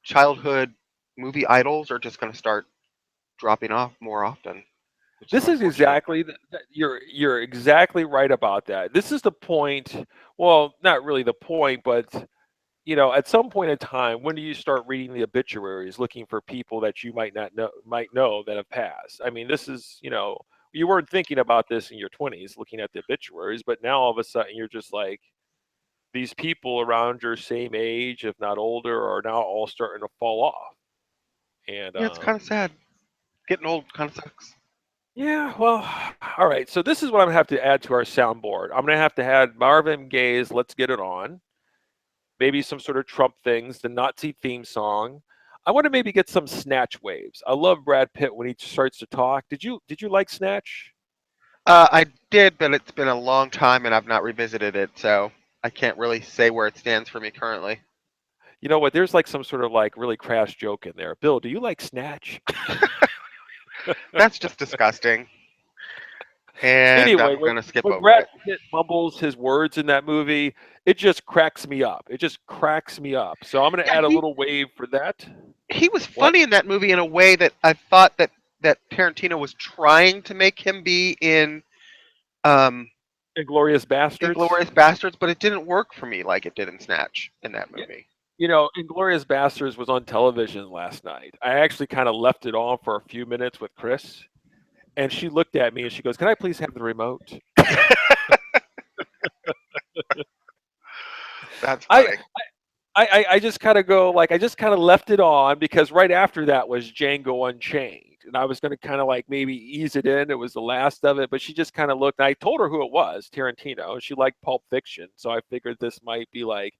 childhood movie idols are just going to start dropping off more often, which is This is unfortunate. exactly you're exactly right about that. This is the point. Well, not really the point, but at some point in time, when do you start reading the obituaries, looking for people that you might know that have passed? I mean, this is you weren't thinking about this in your 20s, looking at the obituaries, but now all of a sudden you're just like these people around your same age, if not older, are now all starting to fall off. And Yeah, it's kind of sad. Getting old kind of sucks. yeah, well, all right. So this is what I'm gonna have to add to our soundboard. I'm gonna have to add Marvin Gaye's "Let's Get It On," maybe some sort of Trump things, the Nazi theme song. I want to maybe get some Snatch waves. I love Brad Pitt when he starts to talk. Did you like Snatch? I did, but it's been a long time and I've not revisited it, so I can't really say where it stands for me currently. You know what? There's like some sort of like really crass joke in there. Bill, do you like Snatch? That's just disgusting. And Anyway, I'm going to skip when over Brad it. Pitt mumbles his words in that movie, it just cracks me up. It just cracks me up. So I'm going to Yeah, add a little wave for that. he was What? funny in that movie in a way that I thought that Tarantino was trying to make him be in um, Inglorious Bastards. Inglourious Bastards, but it didn't work for me like it did in Snatch in that Yeah. movie. You know, Inglorious Bastards was on television last night. I actually kind of left it on for a few minutes with Chris, and she looked at me and she goes, "Can I please have the remote?" That's I funny. I just kind of go like I just kind of left it on because right after that was Django Unchained, and I was going to kind of like maybe ease it in. It was the last of it, but she just kind of looked. And I told her who it was, Tarantino. And she liked Pulp Fiction, so I figured this might be like,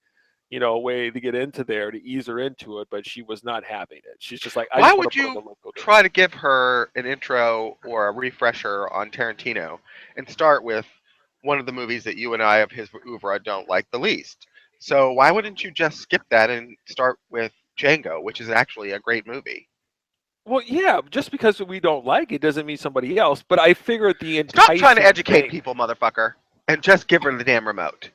a way to get into there to ease her into it. But she was not having it. She's just like, I Why just want would to put on you the local. try to give her an intro or a refresher on Tarantino and start with one of the movies that you and I of his oeuvre don't like the least? So why wouldn't you just skip that and start with Django, which is actually a great movie? Well, yeah, just because we don't like it doesn't mean somebody else. But I figured the Stop trying to enticing educate thing. people, motherfucker, and just give her the damn remote.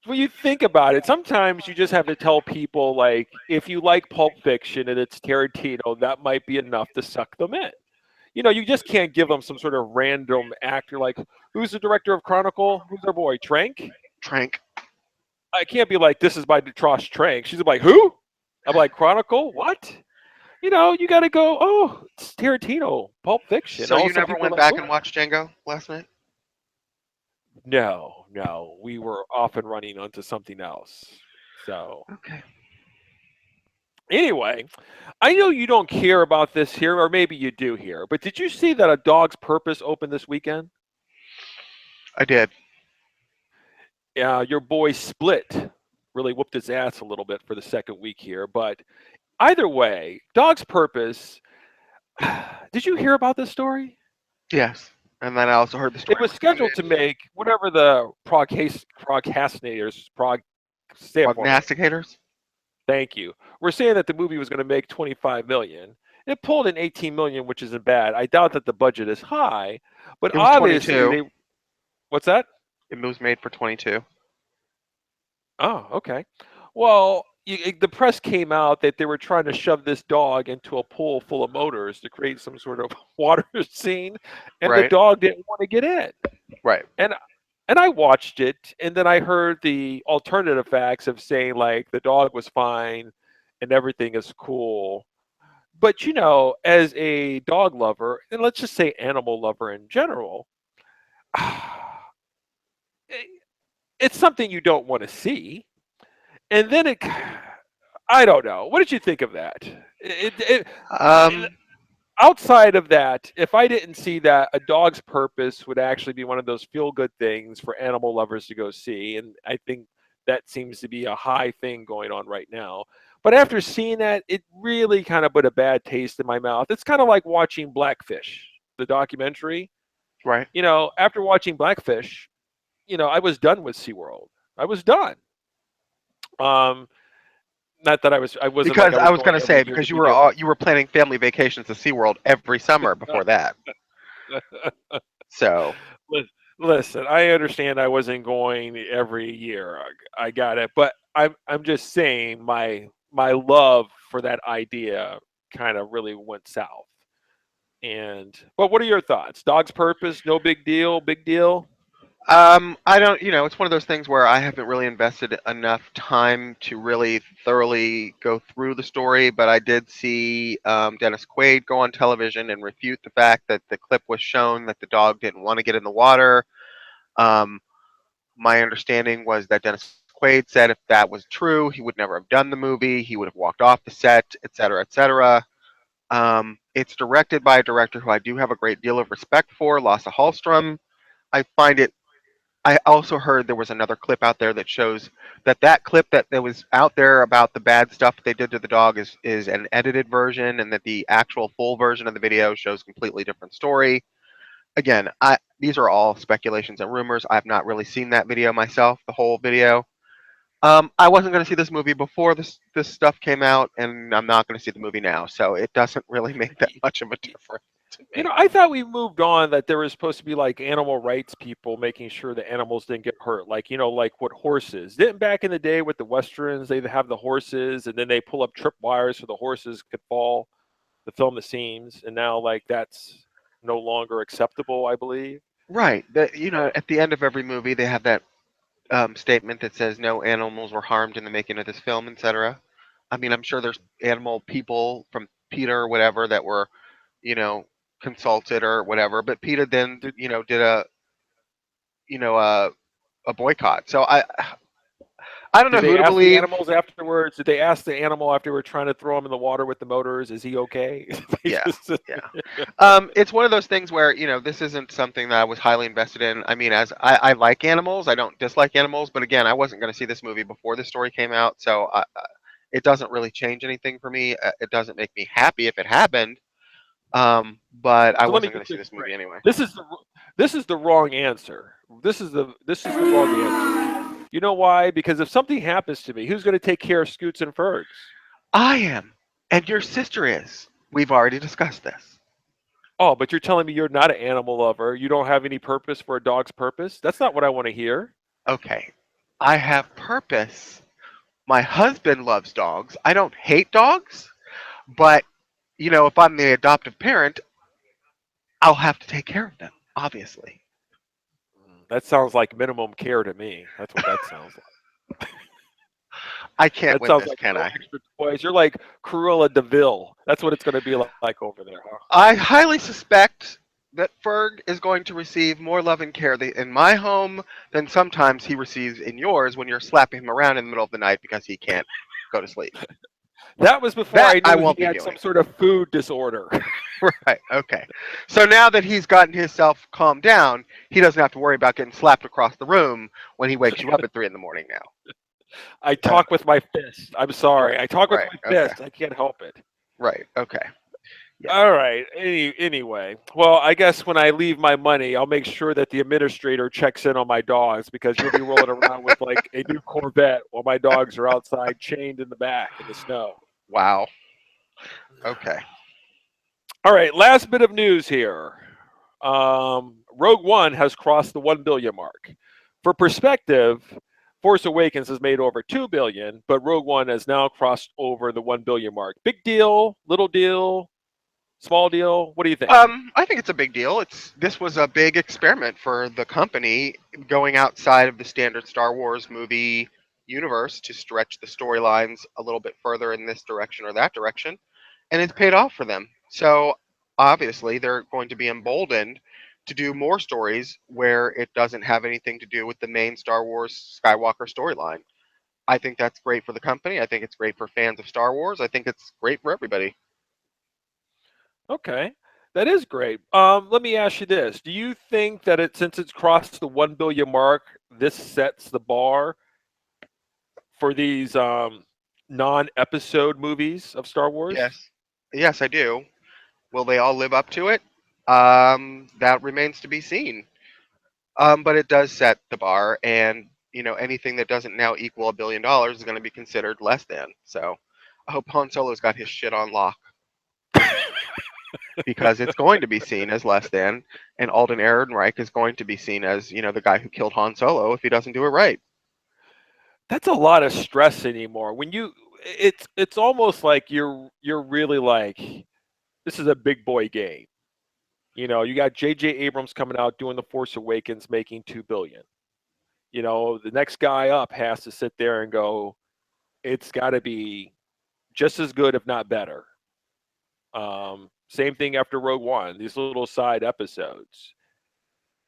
When you think about it, sometimes you just have to tell people like, if you like Pulp Fiction and it's Tarantino, that might be enough to suck them in. You just can't give them some sort of random actor like, who's the director of Chronicle? Who's our boy Trank? Trank. I can't be like, this is by Detroit Trank. She's like, who? I'm like, Chronicle? What? You got to go. Oh, it's Tarantino, Pulp Fiction. So All of you a sudden, never people are went like, back oh. and watched Django last night? No, no, we were off and running onto something else. So Okay. anyway, I know you don't care about this here, or maybe you do here, but did you see that A Dog's Purpose opened this weekend? I did. Your boy Split really whooped his ass a little bit for the second week here, but either way, Dog's Purpose. Did you hear about this story? Yes. And then I also heard the It story was was gutted. scheduled to make whatever the say it for me. Prognosticators? Thank you. We're saying that the movie was going to make 25 million. It pulled in 18 million, which isn't bad. I doubt that the budget is high, but It was obviously 22. they. What's that? It was made for 22. Oh, okay. Well, the press came out that they were trying to shove this dog into a pool full of motors to create some sort of water scene, and the Right? dog didn't want to get in. Right. And and I watched it, and then I heard the alternative facts of saying like the dog was fine and everything is cool. But as a dog lover, and let's just say animal lover in general, it's something you don't want to see. And then I don't know. What did you think of that? Um, Outside of that, if I didn't see that, A Dog's Purpose would actually be one of those feel good things for animal lovers to go see. And I think that seems to be a high thing going on right now. But after seeing that, it really kind of put a bad taste in my mouth. It's kind of like watching Blackfish, the documentary. right. After watching Blackfish, I was done with SeaWorld. I was done. Um, Not that I wasn't like Because I I was was going going to every say year to because be there. you were planning family vacations to SeaWorld every summer before that. So, Listen, I understand I wasn't going every year. I got it, but I'm just saying my love for that idea kind of really went south. But what are your thoughts? Dog's Purpose, no big deal, big deal. I don't, it's one of those things where I haven't really invested enough time to really thoroughly go through the story, but I did see Dennis Quaid go on television and refute the fact that the clip was shown that the dog didn't want to get in the water. Um, my understanding was that Dennis Quaid said if that was true, he would never have done the movie. He would have walked off the set, et cetera, et cetera. It's directed by a director who I do have a great deal of respect for, Lasse Hallström. I find it. I also heard there was another clip out there that shows that clip that was out there about the bad stuff they did to the dog is an edited version, and that the actual full version of the video shows completely different story. Again, these are all speculations and rumors. I've not really seen that video myself, the whole video. I wasn't going to see this movie before this stuff came out, and I'm not going to see the movie now. So it doesn't really make that much of a difference. to You me. know, I thought we moved on that there was supposed to be like animal rights people making sure the animals didn't get hurt. Like, like what horses. Didn't back in the day with the Westerns, they'd have the horses and then they pull up trip wires so the horses could fall to film the scenes. And now, like, that's no longer acceptable, I believe. Right. At the end of every movie, they have that statement that says no animals were harmed in the making of this film, etc. I mean, I'm sure there's animal people from PETA or whatever that were, you know, consulted or whatever, but PETA then, Did, did you know, a boycott. So I don't know did who they to ask the believe. animals afterwards? Did they ask the animal after we were trying to throw him in the water with the motors? Is he okay? They Yeah, just- yeah. It's one of those things where this isn't something that I was highly invested in. I mean, as I like animals, I don't dislike animals, but again, I wasn't going to see this movie before the story came out, so it doesn't really change anything for me. It doesn't make me happy if it happened, but I so let me wasn't going get to see this this movie straight. anyway. This is the wrong answer. This is the wrong answer. You know why? Because if something happens to me, who's going to take care of Scoots and Fergs? I am, and your sister is. We've already discussed this. Oh, but you're telling me you're not an animal lover. You don't have any purpose for a dog's purpose? That's not what I want to hear. Okay, I have purpose. My husband loves dogs. I don't hate dogs, but if I'm the adoptive parent, I'll have to take care of them, obviously. That sounds like minimum care to me. That's what that sounds like. I can't That win sounds this, like can no I? extra toys. You're like Cruella DeVille. That's what it's going to be like over there, huh? I highly suspect that Ferg is going to receive more love and care in my home than sometimes he receives in yours when you're slapping him around in the middle of the night because he can't go to sleep. That was before That I I knew he won't be had some doing. sort of food disorder. Right, okay. So now that he's gotten himself calmed down, he doesn't have to worry about getting slapped across the room when he wakes you up at 3 in the morning now. I Uh, talk with my fist. I'm sorry. right, I talk with right, my okay. fist. I can't help it. Right, okay. Yeah. All right. Anyway, well, I guess when I leave my money, I'll make sure that the administrator checks in on my dogs because you'll be rolling around with like a new Corvette while my dogs are outside chained in the back in the snow. Wow. Okay. All right. Last bit of news here. Rogue One has crossed the 1 billion mark. For perspective, Force Awakens has made over 2 billion, but Rogue One has now crossed over the 1 billion mark. Big deal, little deal, small deal. What do you think? I think it's a big deal. This was a big experiment for the company going outside of the standard Star Wars movie universe to stretch the storylines a little bit further in this direction or that direction, and it's paid off for them. So obviously they're going to be emboldened to do more stories where it doesn't have anything to do with the main Star Wars Skywalker storyline. I think that's great for the company. I think it's great for fans of Star Wars. I think it's great for everybody. Okay, that is great. Let me ask you this: do you think that since it's crossed the 1 billion mark, this sets the bar for these non-episode movies of Star Wars? Yes. Yes, I do. Will they all live up to it? That remains to be seen. But it does set the bar, and anything that doesn't now equal $1 billion is going to be considered less than. So I hope Han Solo's got his shit on lock because it's going to be seen as less than, and Alden Ehrenreich is going to be seen as the guy who killed Han Solo if he doesn't do it right. That's a lot of stress anymore. It's almost like you're really like this is a big boy game. You got J.J. Abrams coming out doing The Force Awakens, making 2 billion. The next guy up has to sit there and go, it's got to be just as good, if not better. Same thing after Rogue One. These little side episodes.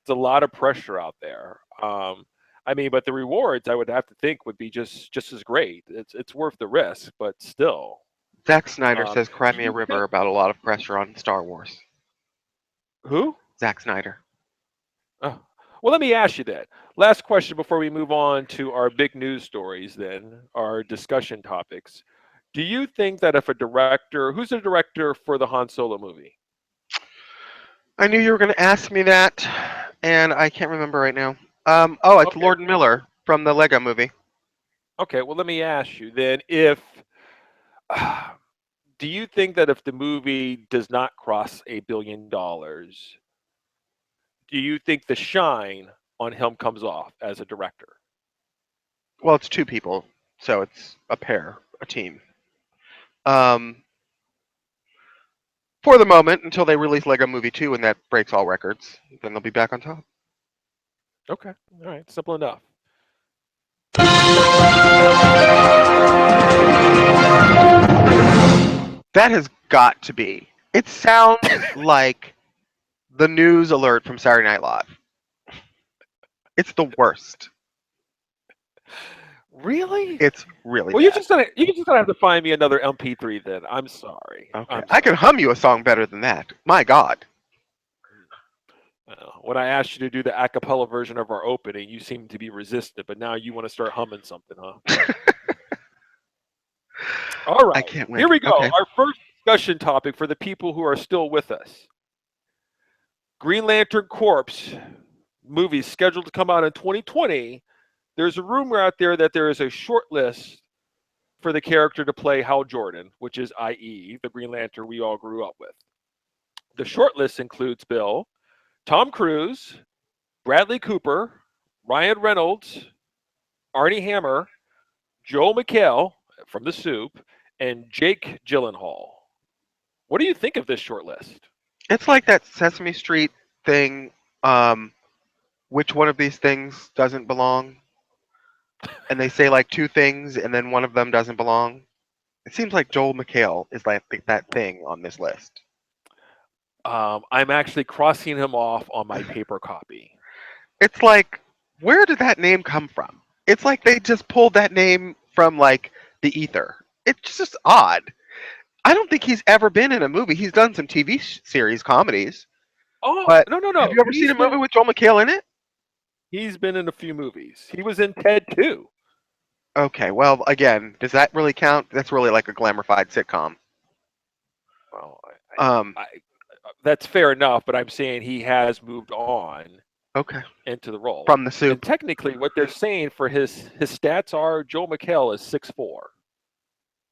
It's a lot of pressure out there. But the rewards I would have to think would be just as great. It's worth the risk, but still. Zack Snyder Um, says Cry do Me a you River think about a lot of pressure on Star Wars. who? Zack Snyder. Oh. Well, let me ask you that. Last question before we move on to our big news stories, then, our discussion topics. Do you think that if who's the director for the Han Solo movie? I knew you were going to ask me that, and I can't remember right now. It's Okay. Lord Miller from the Lego movie. Okay. Well, let me ask you then do you think that if the movie does not cross $1 billion, do you think the shine on him comes off as a director? Well, it's two people, so it's a pair, a team. Um, for the moment, until they release Lego Movie 2 and that breaks all records, then they'll be back on top. Okay, all right, simple enough. That has got to be. It sounds like the news alert from Saturday Night Live. It's the worst. Really? It's really Well, bad. you're just gonna have to find me another MP3 then. I'm sorry. Okay. I'm I can sorry. hum you a song better than that. My God. When I asked you to do the a cappella version of our opening, you seemed to be resistant, but now you want to start humming something, huh? All I right, can't wait. here we go. Okay. Our first discussion topic for the people who are still with us. Green Lantern Corps movie scheduled to come out in 2020. There's a rumor out there that there is a short list for the character to play Hal Jordan, which is i.e. the Green Lantern we all grew up with. The short list includes Bill, Tom Cruise, Bradley Cooper, Ryan Reynolds, Arnie Hammer, Joel McHale from The Soup, and Jake Gyllenhaal. What do you think of this short list? It's like that Sesame Street thing. Which one of these things doesn't belong? And they say like two things, and then one of them doesn't belong. It seems like Joel McHale is like that thing on this list. I'm actually crossing him off on my paper copy. It's like, where did that name come from? It's like they just pulled that name from like the ether. It's just odd. I don't think he's ever been in a movie. He's done some TV series comedies, Oh, but no, have you ever seen a movie with Joel McHale in it? He's been in a few movies. He was in Ted too. Okay, well, again, does that really count? That's really like a glamorified sitcom. Well, Um, that's fair enough, but I'm saying he has moved on okay, into the role. from the And soup. technically, what they're saying for his stats are Joel McHale is 6'4",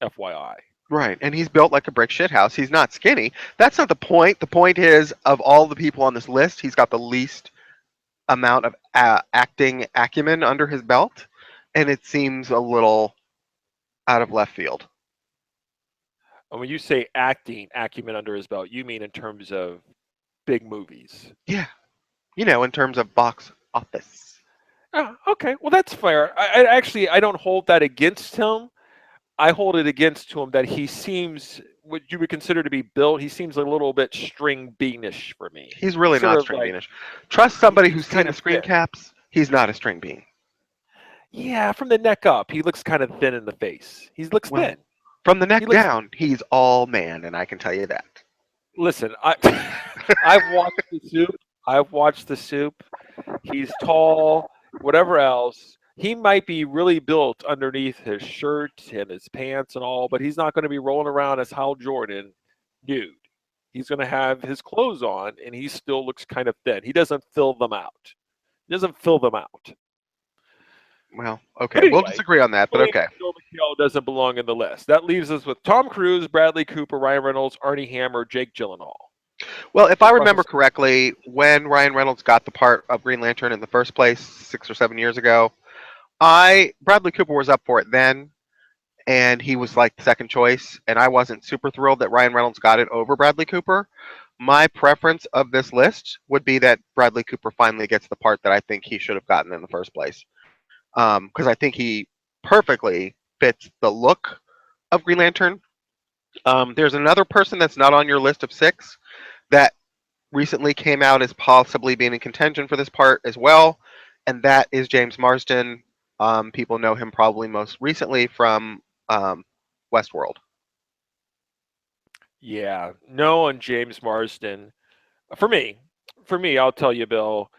FYI. Right, and he's built like a brick shithouse. He's not skinny. That's not the point. The point is, of all the people on this list, he's got the least amount of acting acumen under his belt, and it seems a little out of left field. And when you say acting acumen under his belt, you mean in terms of big movies. Yeah, in terms of box office. Oh, okay, well that's fair. I don't hold that against him. I hold it against him that he seems what you would consider to be built. He seems a little bit string beanish for me. He's really Sort not of string like- beanish. Trust somebody he's who's seen kinda the screen thin. caps. He's not a string bean. Yeah, from the neck up, he looks kind of thin in the face. He looks Well, thin. From the neck He looks- down, he's all man, and I can tell you that. Listen, I've watched The Soup. I've watched The Soup. He's tall, whatever else. He might be really built underneath his shirt and his pants and all, but he's not going to be rolling around as Hal Jordan nude. He's going to have his clothes on, and he still looks kind of thin. He doesn't fill them out. He doesn't fill them out. Well, But okay, we'll anyway, disagree on that, but okay. Joel McHale doesn't belong in the list. That leaves us with Tom Cruise, Bradley Cooper, Ryan Reynolds, Arnie Hammer, Jake Gyllenhaal. Well, if I remember correctly, when Ryan Reynolds got the part of Green Lantern in the first place 6 or 7 years ago, Bradley Cooper was up for it then, and he was like the second choice, and I wasn't super thrilled that Ryan Reynolds got it over Bradley Cooper. My preference of this list would be that Bradley Cooper finally gets the part that I think he should have gotten in the first place, because I think he perfectly fits the look of Green Lantern. There's another person that's not on your list of 6 that recently came out as possibly being in contention for this part as well, and that is James Marsden. People know him probably most recently from Westworld. Yeah, no on James Marsden. For me, I'll tell you, Bill.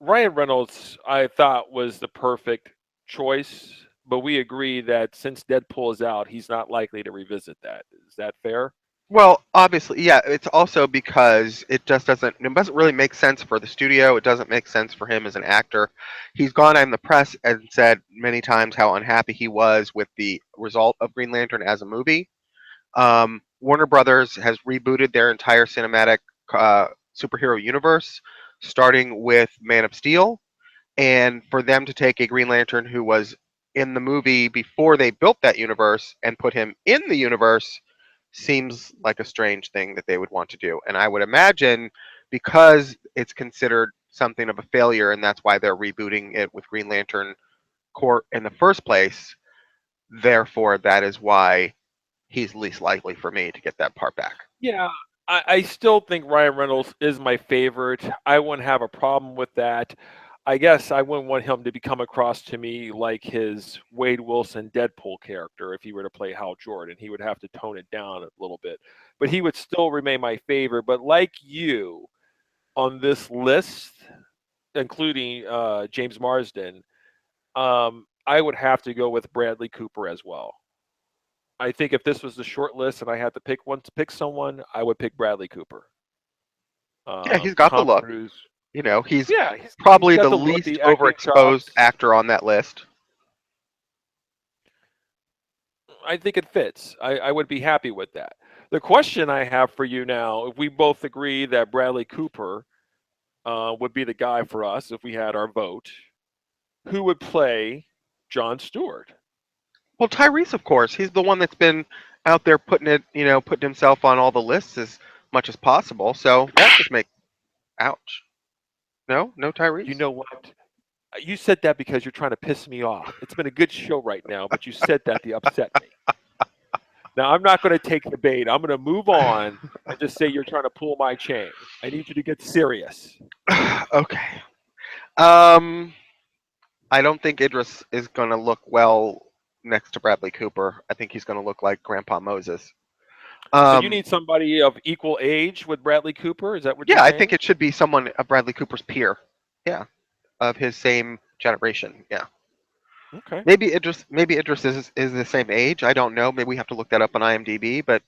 Ryan Reynolds, I thought was the perfect choice, but we agree that since Deadpool is out, he's not likely to revisit that. Is that fair? Well, obviously, yeah. It's also because it doesn't really make sense for the studio. It doesn't make sense for him as an actor. He's gone in the press and said many times how unhappy he was with the result of Green Lantern as a movie. Warner Brothers has rebooted their entire cinematic superhero universe, starting with Man of Steel, and for them to take a Green Lantern who was in the movie before they built that universe and put him in the universe seems like a strange thing that they would want to do. And I would imagine because it's considered something of a failure and that's why they're rebooting it with Green Lantern Corps in the first place, therefore that is why he's least likely for me to get that part back. Yeah, I still think Ryan Reynolds is my favorite. I wouldn't have a problem with that. I guess I wouldn't want him to become across to me like his Wade Wilson Deadpool character if he were to play Hal Jordan. He would have to tone it down a little bit, but he would still remain my favorite. But like you on this list, including James Marsden, I would have to go with Bradley Cooper as well. I think if this was the short list and I had to pick someone, I would pick Bradley Cooper. Yeah, he's got the Tom look. Cruise. You know, he's Yeah, probably got the the look, least the acting overexposed chops. actor on that list. I think it fits. I would be happy with that. The question I have for you now, if we both agree that Bradley Cooper would be the guy for us if we had our vote, who would play Jon Stewart? Well, Tyrese, of course, he's the one that's been out there putting himself on all the lists as much as possible. So that just make, ouch. No You Tyrese. know what? You said that because you're trying to piss me off. It's been a good show right now, but you said that to upset me. Now, I'm not going to take the bait. I'm going to move on and just say you're trying to pull my chain. I need you to get serious. Okay. Um, I don't think Idris is going to look well next to Bradley Cooper. I think he's going to look like Grandpa Moses. So you need somebody of equal age with Bradley Cooper? Is that what you're Yeah, I saying? think it should be someone of Bradley Cooper's peer. Yeah, of his same generation. Yeah. Okay. Maybe Idris is the same age. I don't know. Maybe we have to look that up on IMDb, but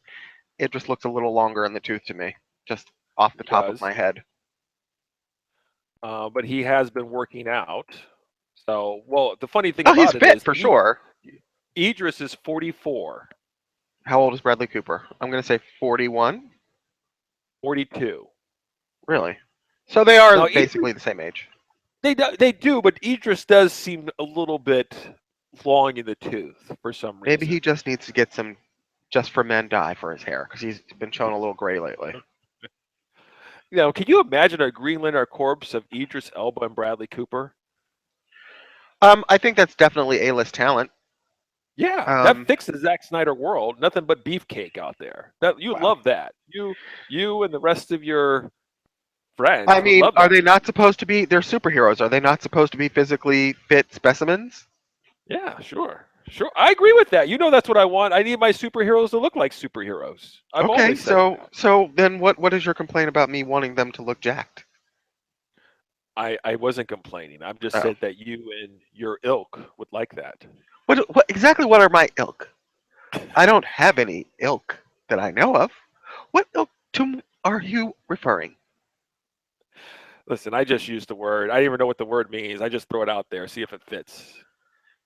Idris looks a little longer in the tooth to me, just off the He top of does. my head. But he has been working out. So, well, the funny thing Oh, he's about it fit is for sure. Idris is 44, How old is Bradley Cooper? I'm going to say 41. 42. Really? So they are Now, basically the same age. they do, but Idris does seem a little bit long in the tooth for some Maybe reason. he just needs to get some Just for Men dye for his hair because he's been showing a little gray lately. Can you imagine a Green Lantern corpse of Idris Elba and Bradley Cooper? I think that's definitely A-list talent. Yeah, that fixes Zack Snyder world. Nothing but beefcake out there. That you Wow. love that. You and the rest of your friends. I would mean, love are that. they not supposed to be? They're superheroes. Are they not supposed to be physically fit specimens? Yeah, sure. I agree with that. That's what I want. I need my superheroes to look like superheroes. I've Okay, always said that. so then what is your complaint about me wanting them to look jacked? I wasn't complaining. I've just Oh. said that you and your ilk would like that. What exactly? What are my ilk? I don't have any ilk that I know of. What ilk are you referring? Listen, I just used the word. I don't even know what the word means. I just throw it out there, see if it fits.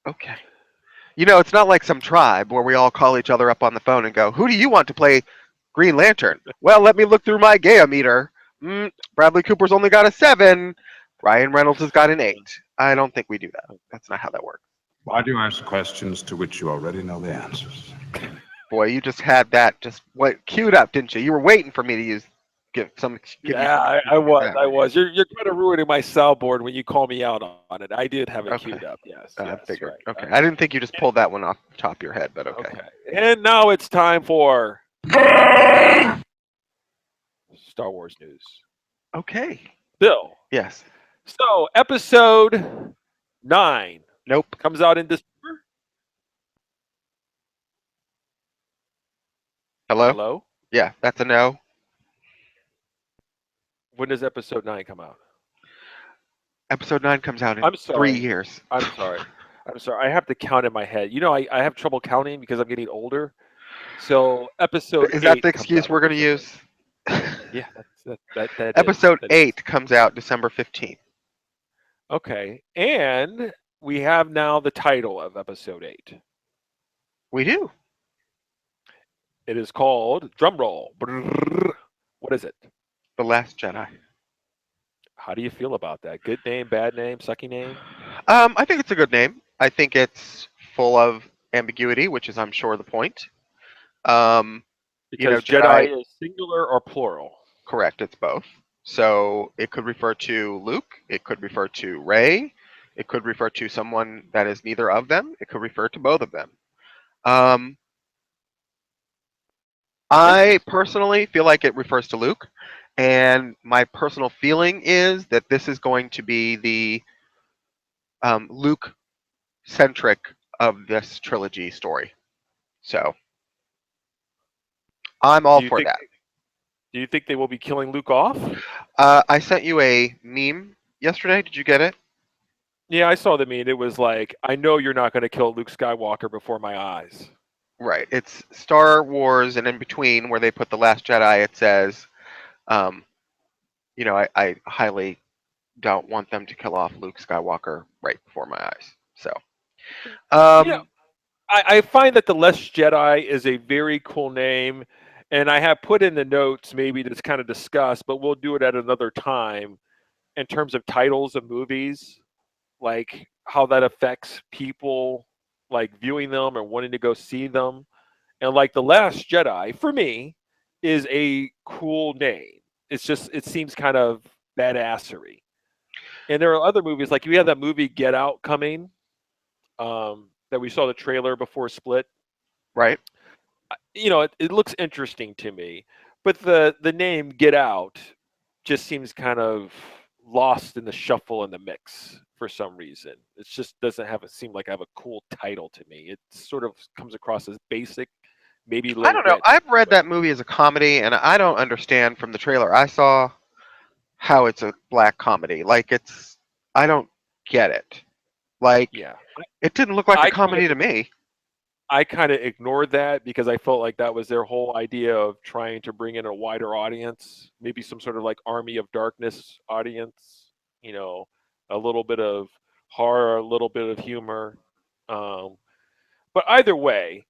Okay. It's not like some tribe where we all call each other up on the phone and go, "Who do you want to play Green Lantern?" Well, let me look through my Gaia meter. Bradley Cooper's only got a 7. Ryan Reynolds has got an 8. I don't think we do that. That's not how that works. Why do you ask questions to which you already know the answers? Boy, you just had that queued up, didn't you? You were waiting for me to give you some I was. You're kind of ruining my soundboard when you call me out on it. I did have it Okay. queued up. Yes. I yes, figured. right. Okay. I didn't think you just pulled that one off the top of your head, but okay. And now it's time for Star Wars news. Okay. Bill. Yes. So, episode 9 Nope. comes out in December. Hello? Yeah, that's a no. When does episode 9 come out? Episode 9 comes out in I'm sorry. 3 years. I'm sorry. I have to count in my head. I have trouble counting because I'm getting older. So episode Is that 8 the comes excuse out we're in going to use? Yeah, that Episode is. 8 comes out December 15th. Okay, and we have now the title of episode 8. We do. It is called drumroll. What is it? The Last Jedi. How do you feel about that? Good name, bad name, sucky name? I think it's a good name. I think it's full of ambiguity, which is, I'm sure, the point. Because Jedi. Jedi is singular or plural. Correct. It's both. So it could refer to Luke. It could refer to Rey. It could refer to someone that is neither of them. It could refer to both of them. I personally feel like it refers to Luke, and my personal feeling is that this is going to be the Luke centric of this trilogy story. So I'm all for that. Do you think they will be killing Luke off? I sent you a meme yesterday. Did you get it? Yeah, I saw the meme. It was like, I know you're not going to kill Luke Skywalker before my eyes. Right. It's Star Wars, and in between where they put The Last Jedi, it says, I highly don't want them to kill off Luke Skywalker right before my eyes. So, I find that The Last Jedi is a very cool name, and I have put in the notes maybe to kind of discuss, but we'll do it at another time in terms of titles of movies, like how that affects people like viewing them or wanting to go see them. And like The Last Jedi, for me, is a cool name. It seems kind of badassery. And there are other movies, like we have that movie Get Out coming, that we saw the trailer before Split. right. It looks interesting to me, but the name Get Out just seems kind of lost in the shuffle and the mix for some reason. It just doesn't seem like I have a cool title to me. It sort of comes across as basic, maybe low. I don't know. I've read that movie as a comedy, and I don't understand from the trailer I saw how it's a black comedy. Like I don't get it. Like Yeah, it didn't look like a comedy to me. I kind of ignored that because I felt like that was their whole idea of trying to bring in a wider audience, maybe some sort of like Army of Darkness audience, a little bit of horror, a little bit of humor. But either way,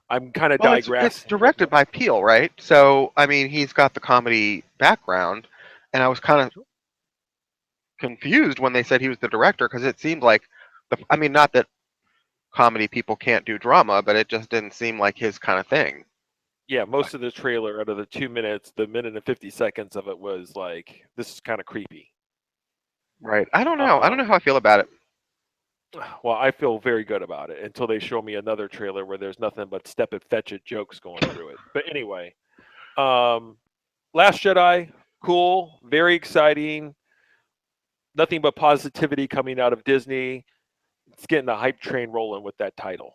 I'm kind of digressing. It's directed by Peele, right? So, I mean, he's got the comedy background, and I was kind of confused when they said he was the director because it seemed like not that comedy people can't do drama, but it just didn't seem like his kind of thing. Yeah, most of the trailer, out of the 2 minutes, the minute and 50 seconds of it was like, this is kind of creepy. Right. I don't know. I don't know how I feel about it. Well, I feel very good about it until they show me another trailer where there's nothing but step it, fetch it jokes going through it. But anyway, Last Jedi, cool, very exciting. Nothing but positivity coming out of Disney. It's getting the hype train rolling with that title.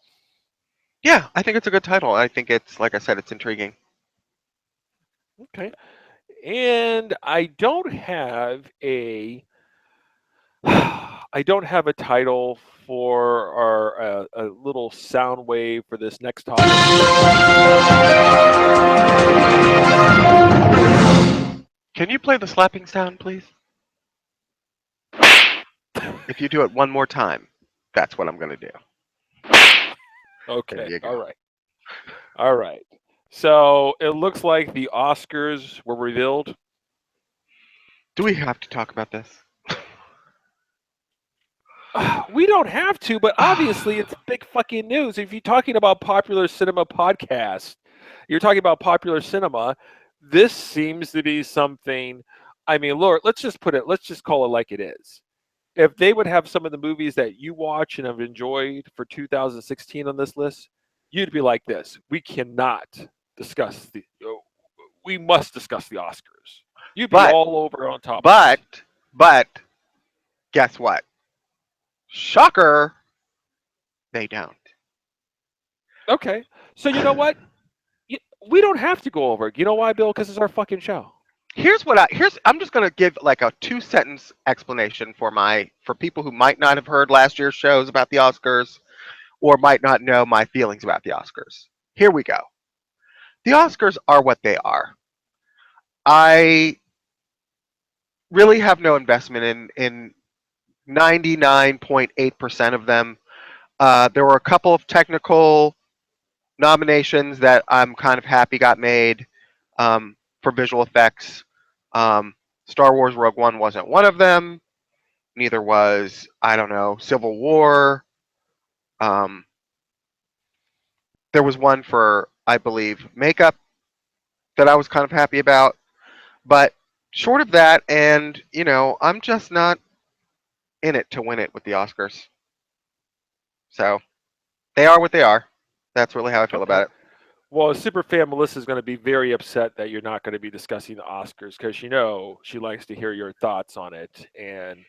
Yeah, I think it's a good title. I think it's, like I said, it's intriguing. Okay. And I don't have a title for our a little sound wave for this next topic. Can you play the slapping sound, please? If you do it one more time, that's what I'm going to do. Okay. There you go. All right. So it looks like the Oscars were revealed. Do we have to talk about this? We don't have to, but obviously it's big fucking news. If you're talking about popular cinema podcast, you're talking about popular cinema, this seems to be something. I mean, Lord, let's just call it like it is. If they would have some of the movies that you watch and have enjoyed for 2016 on this list, you'd be like this. We must discuss the Oscars. You'd be all over on top. But guess what? Shocker, they don't. Okay. So you know what? We don't have to go over it. You know why, Bill? Because it's our fucking show. I'm just gonna give like a 2-sentence explanation for people who might not have heard last year's shows about the Oscars or might not know my feelings about the Oscars. Here we go. The Oscars are what they are. I really have no investment in 99.8% of them. There were a couple of technical nominations that I'm kind of happy got made for visual effects. Star Wars Rogue One wasn't one of them. Neither was, I don't know, Civil War. There was one for, I believe, makeup that I was kind of happy about. But short of that, and, I'm just not in it to win it with the Oscars. So they are what they are. That's really how I feel about it. Well, Superfan Melissa is going to be very upset that you're not going to be discussing the Oscars because she likes to hear your thoughts on it, and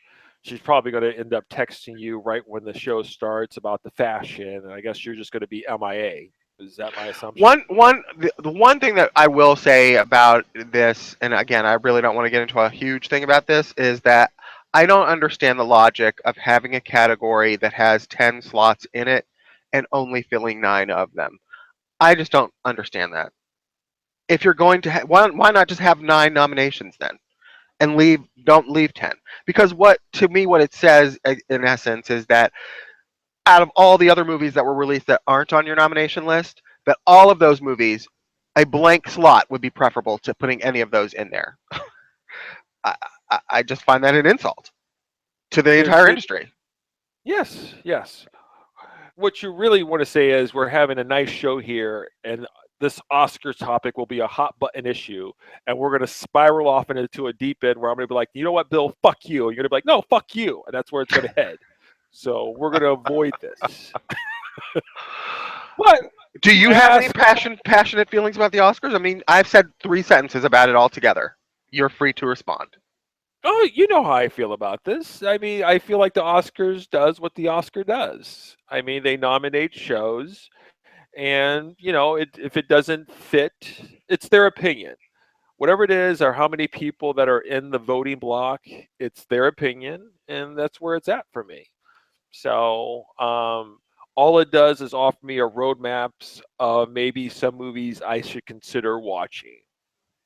she's probably going to end up texting you right when the show starts about the fashion, and I guess you're just going to be MIA. Is that my assumption? The one thing that I will say about this, and again, I really don't want to get into a huge thing about this, is that I don't understand the logic of having a category that has 10 slots in it and only filling 9 of them. I just don't understand that. If you're going to, why not just have 9 nominations then, and don't leave 10? Because what it says in essence is that out of all the other movies that were released that aren't on your nomination list, that all of those movies, a blank slot would be preferable to putting any of those in there. I just find that an insult to the entire industry. Yes. What you really want to say is we're having a nice show here, and this Oscar topic will be a hot button issue, and we're going to spiral off into a deep end where I'm going to be like, you know what, Bill, fuck you. And you're going to be like, no, fuck you. And that's where it's going to head. So we're going to avoid this. What? Do you have any passionate feelings about the Oscars? I mean, I've said 3 sentences about it altogether. You're free to respond. Oh, you know how I feel about this. I mean, I feel like the Oscars does what the Oscar does. I mean, they nominate shows, and if it doesn't fit, it's their opinion. Whatever it is, or how many people that are in the voting block, it's their opinion, and that's where it's at for me. So all it does is offer me a roadmaps of maybe some movies I should consider watching.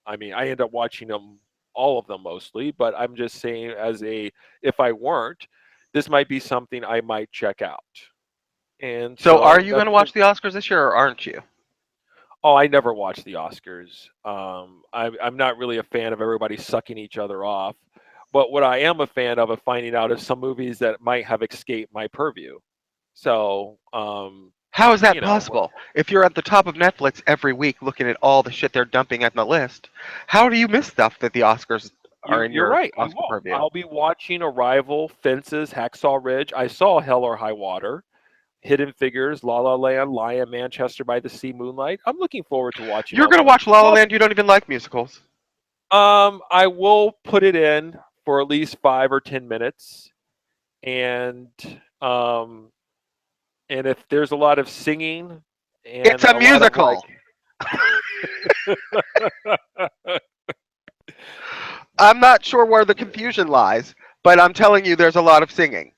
I mean, I end up watching them, all of them mostly, but I'm just saying if I weren't, this might be something I might check out. And so are you going to watch the Oscars this year, or aren't you? Oh, I never watch the Oscars. I'm not really a fan of everybody sucking each other off. But what I am a fan of finding out is some movies that might have escaped my purview. So, how is that possible? If you're at the top of Netflix every week looking at all the shit they're dumping at the list, how do you miss stuff that the Oscars are in your right. Oscar purview? I'll be watching Arrival, Fences, Hacksaw Ridge. I saw Hell or High Water, Hidden Figures, La La Land, Lion, Manchester by the Sea, Moonlight. I'm looking forward to watching. You're going to watch La La Land? You don't even like musicals. I will put it in for at least 5 or 10 minutes, and if there's a lot of singing, and it's a musical. I'm not sure where the confusion lies, but I'm telling you, there's a lot of singing.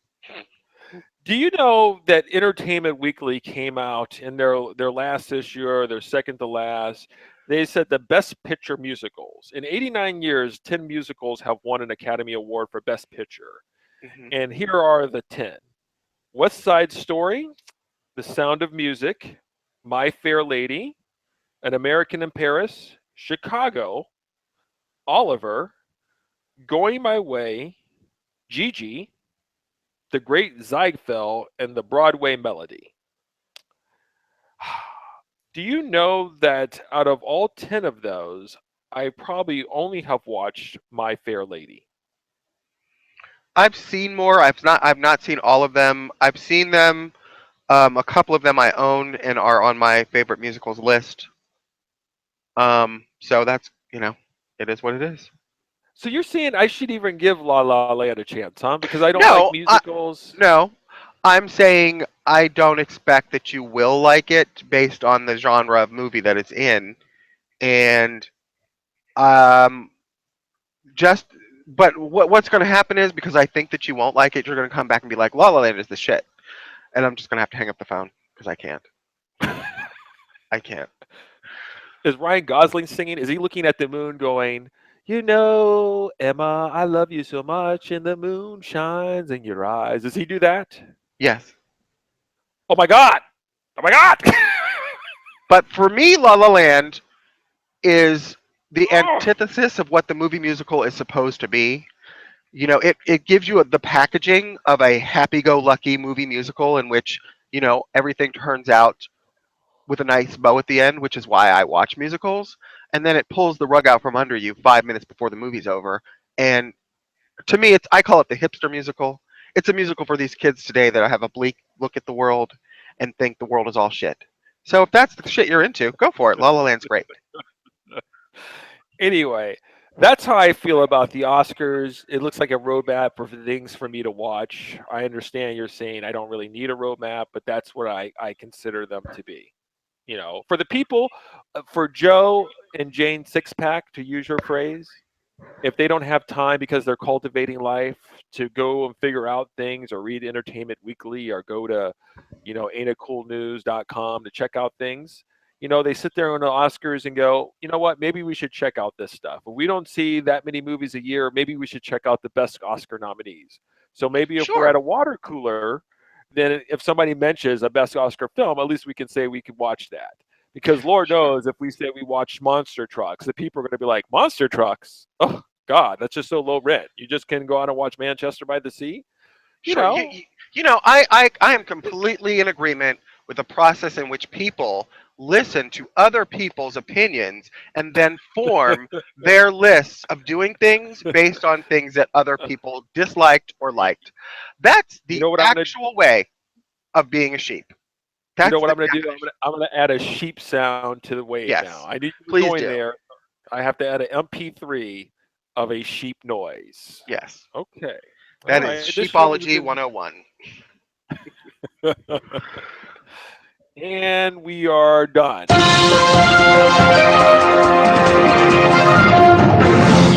Do you know that Entertainment Weekly came out in their last issue, or their second to last? They said the Best Picture musicals. In 89 years, 10 musicals have won an Academy Award for Best Picture. Mm-hmm. And here are the 10. West Side Story, The Sound of Music, My Fair Lady, An American in Paris, Chicago, Oliver, Going My Way, Gigi, The Great Ziegfeld, and The Broadway Melody. Do you know that out of all 10 of those, I probably only have watched My Fair Lady? I've seen more. I've not seen all of them. I've seen them. A couple of them I own and are on my favorite musicals list. So that's, it is what it is. So you're saying I should even give La La Land a chance, huh? Because I don't like musicals. No, I'm saying I don't expect that you will like it based on the genre of movie that it's in, and but what's going to happen is, because I think that you won't like it, you're going to come back and be like, La La Land is the shit, and I'm just going to have to hang up the phone because I can't. I can't. Is Ryan Gosling singing? Is he looking at the moon going, Emma, I love you so much, and the moon shines in your eyes? Does he do that? Yes. Oh my God! Oh my God! But for me, La La Land is the Oh, antithesis of what the movie musical is supposed to be. You know, it gives you the packaging of a happy-go-lucky movie musical in which, you know, everything turns out with a nice bow at the end, which is why I watch musicals. And then it pulls the rug out from under you 5 minutes before the movie's over. And to me, I call it the hipster musical. It's a musical for these kids today that have a bleak look at the world and think the world is all shit. So if that's the shit you're into, go for it. La La Land's great. anyway, that's how I feel about the Oscars. It looks like a roadmap for things for me to watch. I understand you're saying I don't really need a roadmap, but that's what I consider them to be. You know, for the people, for Joe and Jane Sixpack, to use your phrase, if they don't have time because they're cultivating life to go and figure out things or read Entertainment Weekly or go to, ain'titcoolnews.com to check out things, they sit there on the Oscars and go, you know what, maybe we should check out this stuff. If we don't see that many movies a year, maybe we should check out the best Oscar nominees. So maybe if we're Sure. at a water cooler, then if somebody mentions a best Oscar film, at least we can say we could watch that. Because Lord Sure. knows if we say we watched Monster Trucks, the people are going to be like, Monster Trucks? Oh, God, that's just so low rent. You just can go out and watch Manchester by the Sea? You Sure. know, I am completely in agreement with the process in which people listen to other people's opinions and then form their lists of doing things based on things that other people disliked or liked. That's you the know what I'm going to actual way of being a sheep. you know That's what the I'm going to do? definition. I'm going to add a sheep sound to the wave now. Yes. I knew you were Please going do. there. I have to add an MP3 of a sheep noise. Yes. Okay. All That is right. This show is Sheepology 101. and we are done.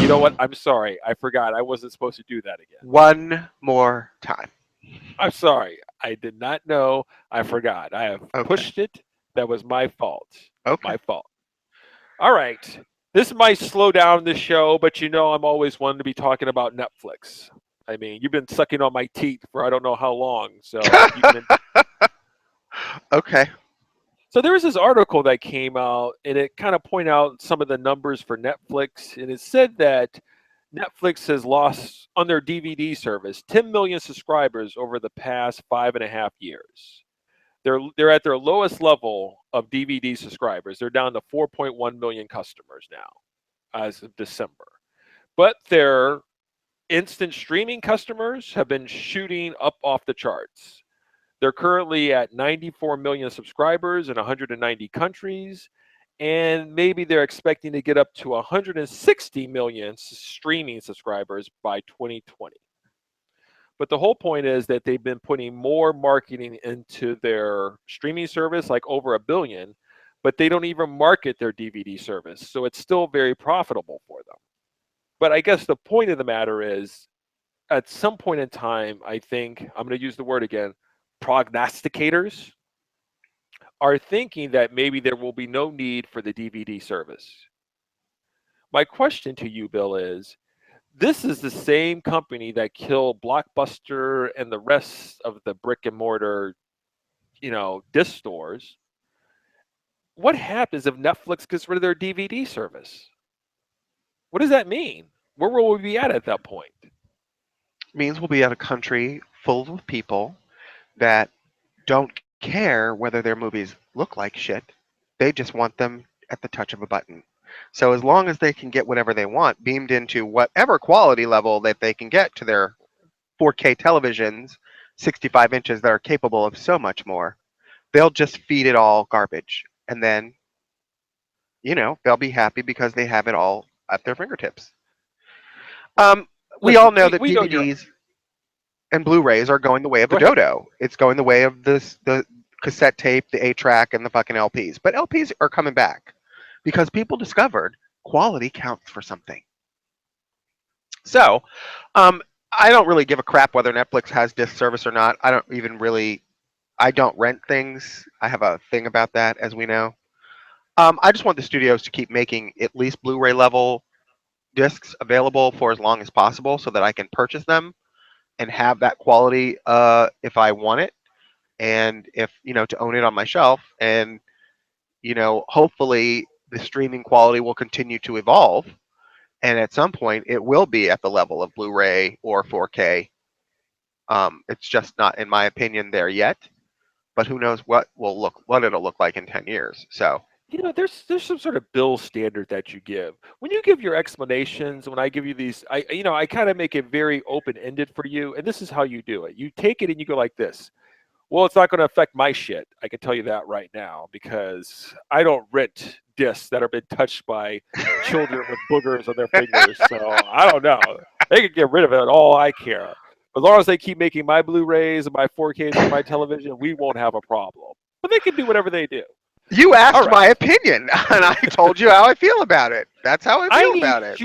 You know what? I'm sorry. I forgot. I wasn't supposed to do that again. One more time. I'm sorry. I did not know. I forgot. I have Okay. pushed it. That was my fault. Okay. My fault. All right. This might slow down the show, but I'm always one to be talking about Netflix. I mean, you've been sucking on my teeth for I don't know how long. So you can. Okay. So there was this article that came out, and it kind of pointed out some of the numbers for Netflix, and it said that Netflix has lost on their DVD service 10 million subscribers over the past 5.5 years. They're at their lowest level of DVD subscribers. They're down to 4.1 million customers now as of December. But their instant streaming customers have been shooting up off the charts. They're currently at 94 million subscribers in 190 countries, and maybe they're expecting to get up to 160 million streaming subscribers by 2020. But the whole point is that they've been putting more marketing into their streaming service, like over 1 billion, but they don't even market their DVD service. So it's still very profitable for them. But I guess the point of the matter is at some point in time, I think, I'm going to use the word again, prognosticators are thinking that maybe there will be no need for the DVD service. My question to you, Bill, is this is the same company that killed Blockbuster and the rest of the brick and mortar, disc stores. What happens if Netflix gets rid of their DVD service? What does that mean? Where will we be at that point? Means we'll be at a country full of people that don't care whether their movies look like shit. They just want them at the touch of a button. So as long as they can get whatever they want beamed into whatever quality level that they can get to their 4K televisions, 65 inches that are capable of so much more, they'll just feed it all garbage. And then, they'll be happy because they have it all at their fingertips. We all Listen, know that we know you're DVDs and Blu-rays are going the way of the go ahead. dodo. It's going the way of the cassette tape, the 8-track, and the fucking LPs. But LPs are coming back because people discovered quality counts for something. So, I don't really give a crap whether Netflix has disc service or not. I don't rent things. I have a thing about that, as we know. I just want the studios to keep making at least Blu-ray level discs available for as long as possible so that I can purchase them and have that quality if I want it, and if to own it on my shelf. And hopefully the streaming quality will continue to evolve, and at some point it will be at the level of Blu-ray or 4K. It's just not, in my opinion, there yet. But who knows what it'll look like in 10 years. So there's some sort of bill standard that you give. When you give your explanations, when I give you these, I kind of make it very open-ended for you, and this is how you do it. You take it and you go like this. Well, it's not going to affect my shit. I can tell you that right now because I don't rent discs that have been touched by children with boogers on their fingers. So I don't know. They can get rid of it. All I care. As long as they keep making my Blu-rays and my 4Ks on my television, we won't have a problem. But they can do whatever they do. you asked All right. my opinion, and I told you how I feel about it. That's how I feel about it.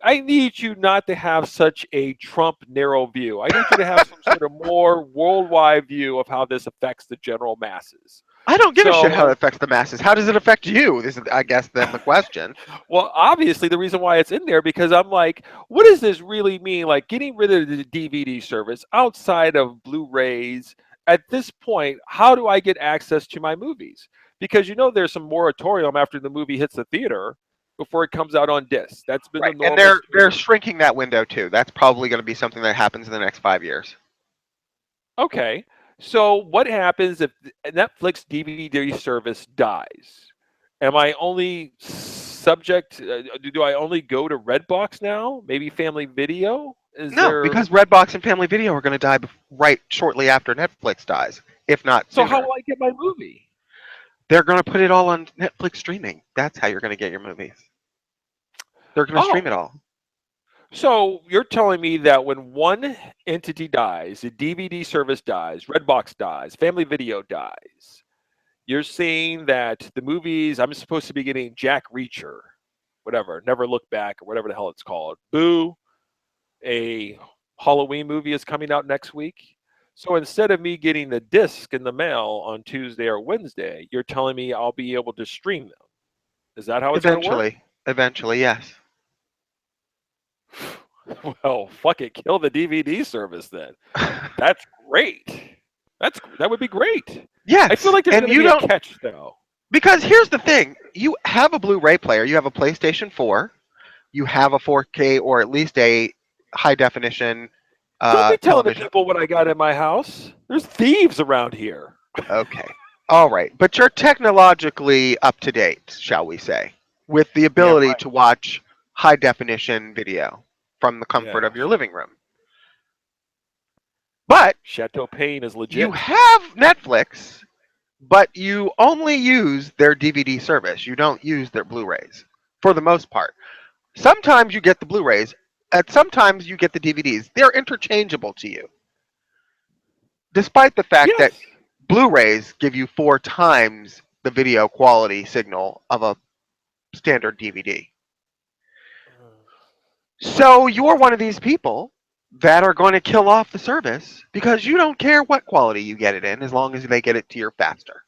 I need you not to have such a Trump narrow view. I need you to have some sort of more worldwide view of how this affects the general masses. I don't give a shit how it affects the masses. How does it affect you? This is, I guess, then the question. Well, obviously, the reason why it's in there because I'm like, what does this really mean? Like getting rid of the DVD service outside of Blu-rays. At this point, how do I get access to my movies? Because there's some moratorium after the movie hits the theater before it comes out on disc. That's been Right. the normal. And they're shrinking that window too. That's probably going to be something that happens in the next 5 years. Okay. So what happens if Netflix DVD service dies? Am I only subject? Do I only go to Redbox now? Maybe Family Video? Because Redbox and Family Video are going to die right shortly after Netflix dies, if not So sooner. how will I get my movie? They're going to put it all on Netflix streaming. That's how you're going to get your movies. They're going to stream it all. So you're telling me that when one entity dies, the DVD service dies, Redbox dies, Family Video dies, you're saying that the movies, I'm supposed to be getting Jack Reacher, whatever, Never Look Back, or whatever the hell it's called, Boo, a Halloween movie is coming out next week. So instead of me getting the disc in the mail on Tuesday or Wednesday, you're telling me I'll be able to stream them. Is that how it's going to work? Eventually, yes. Well, fuck it, kill the DVD service then. That's great. That would be great. Yes. I feel like there's going to be a catch though. Because here's the thing: you have a Blu-ray player, you have a PlayStation 4, you have a 4K or at least a high definition. Don't be telling the television. people what I got in my house. There's thieves around here. Okay. All right, but you're technologically up to date, shall we say, with the ability to watch high definition video from the comfort of your living room. But Chateau Pain is legit. you have Netflix, but you only use their DVD service. You don't use their Blu-rays for the most part. Sometimes you get the Blu-rays, and sometimes you get the DVDs. They're interchangeable to you. Despite the fact that Blu-rays give you 4 times the video quality signal of a standard DVD. So you're one of these people that are going to kill off the service because you don't care what quality you get it in as long as they get it to you faster.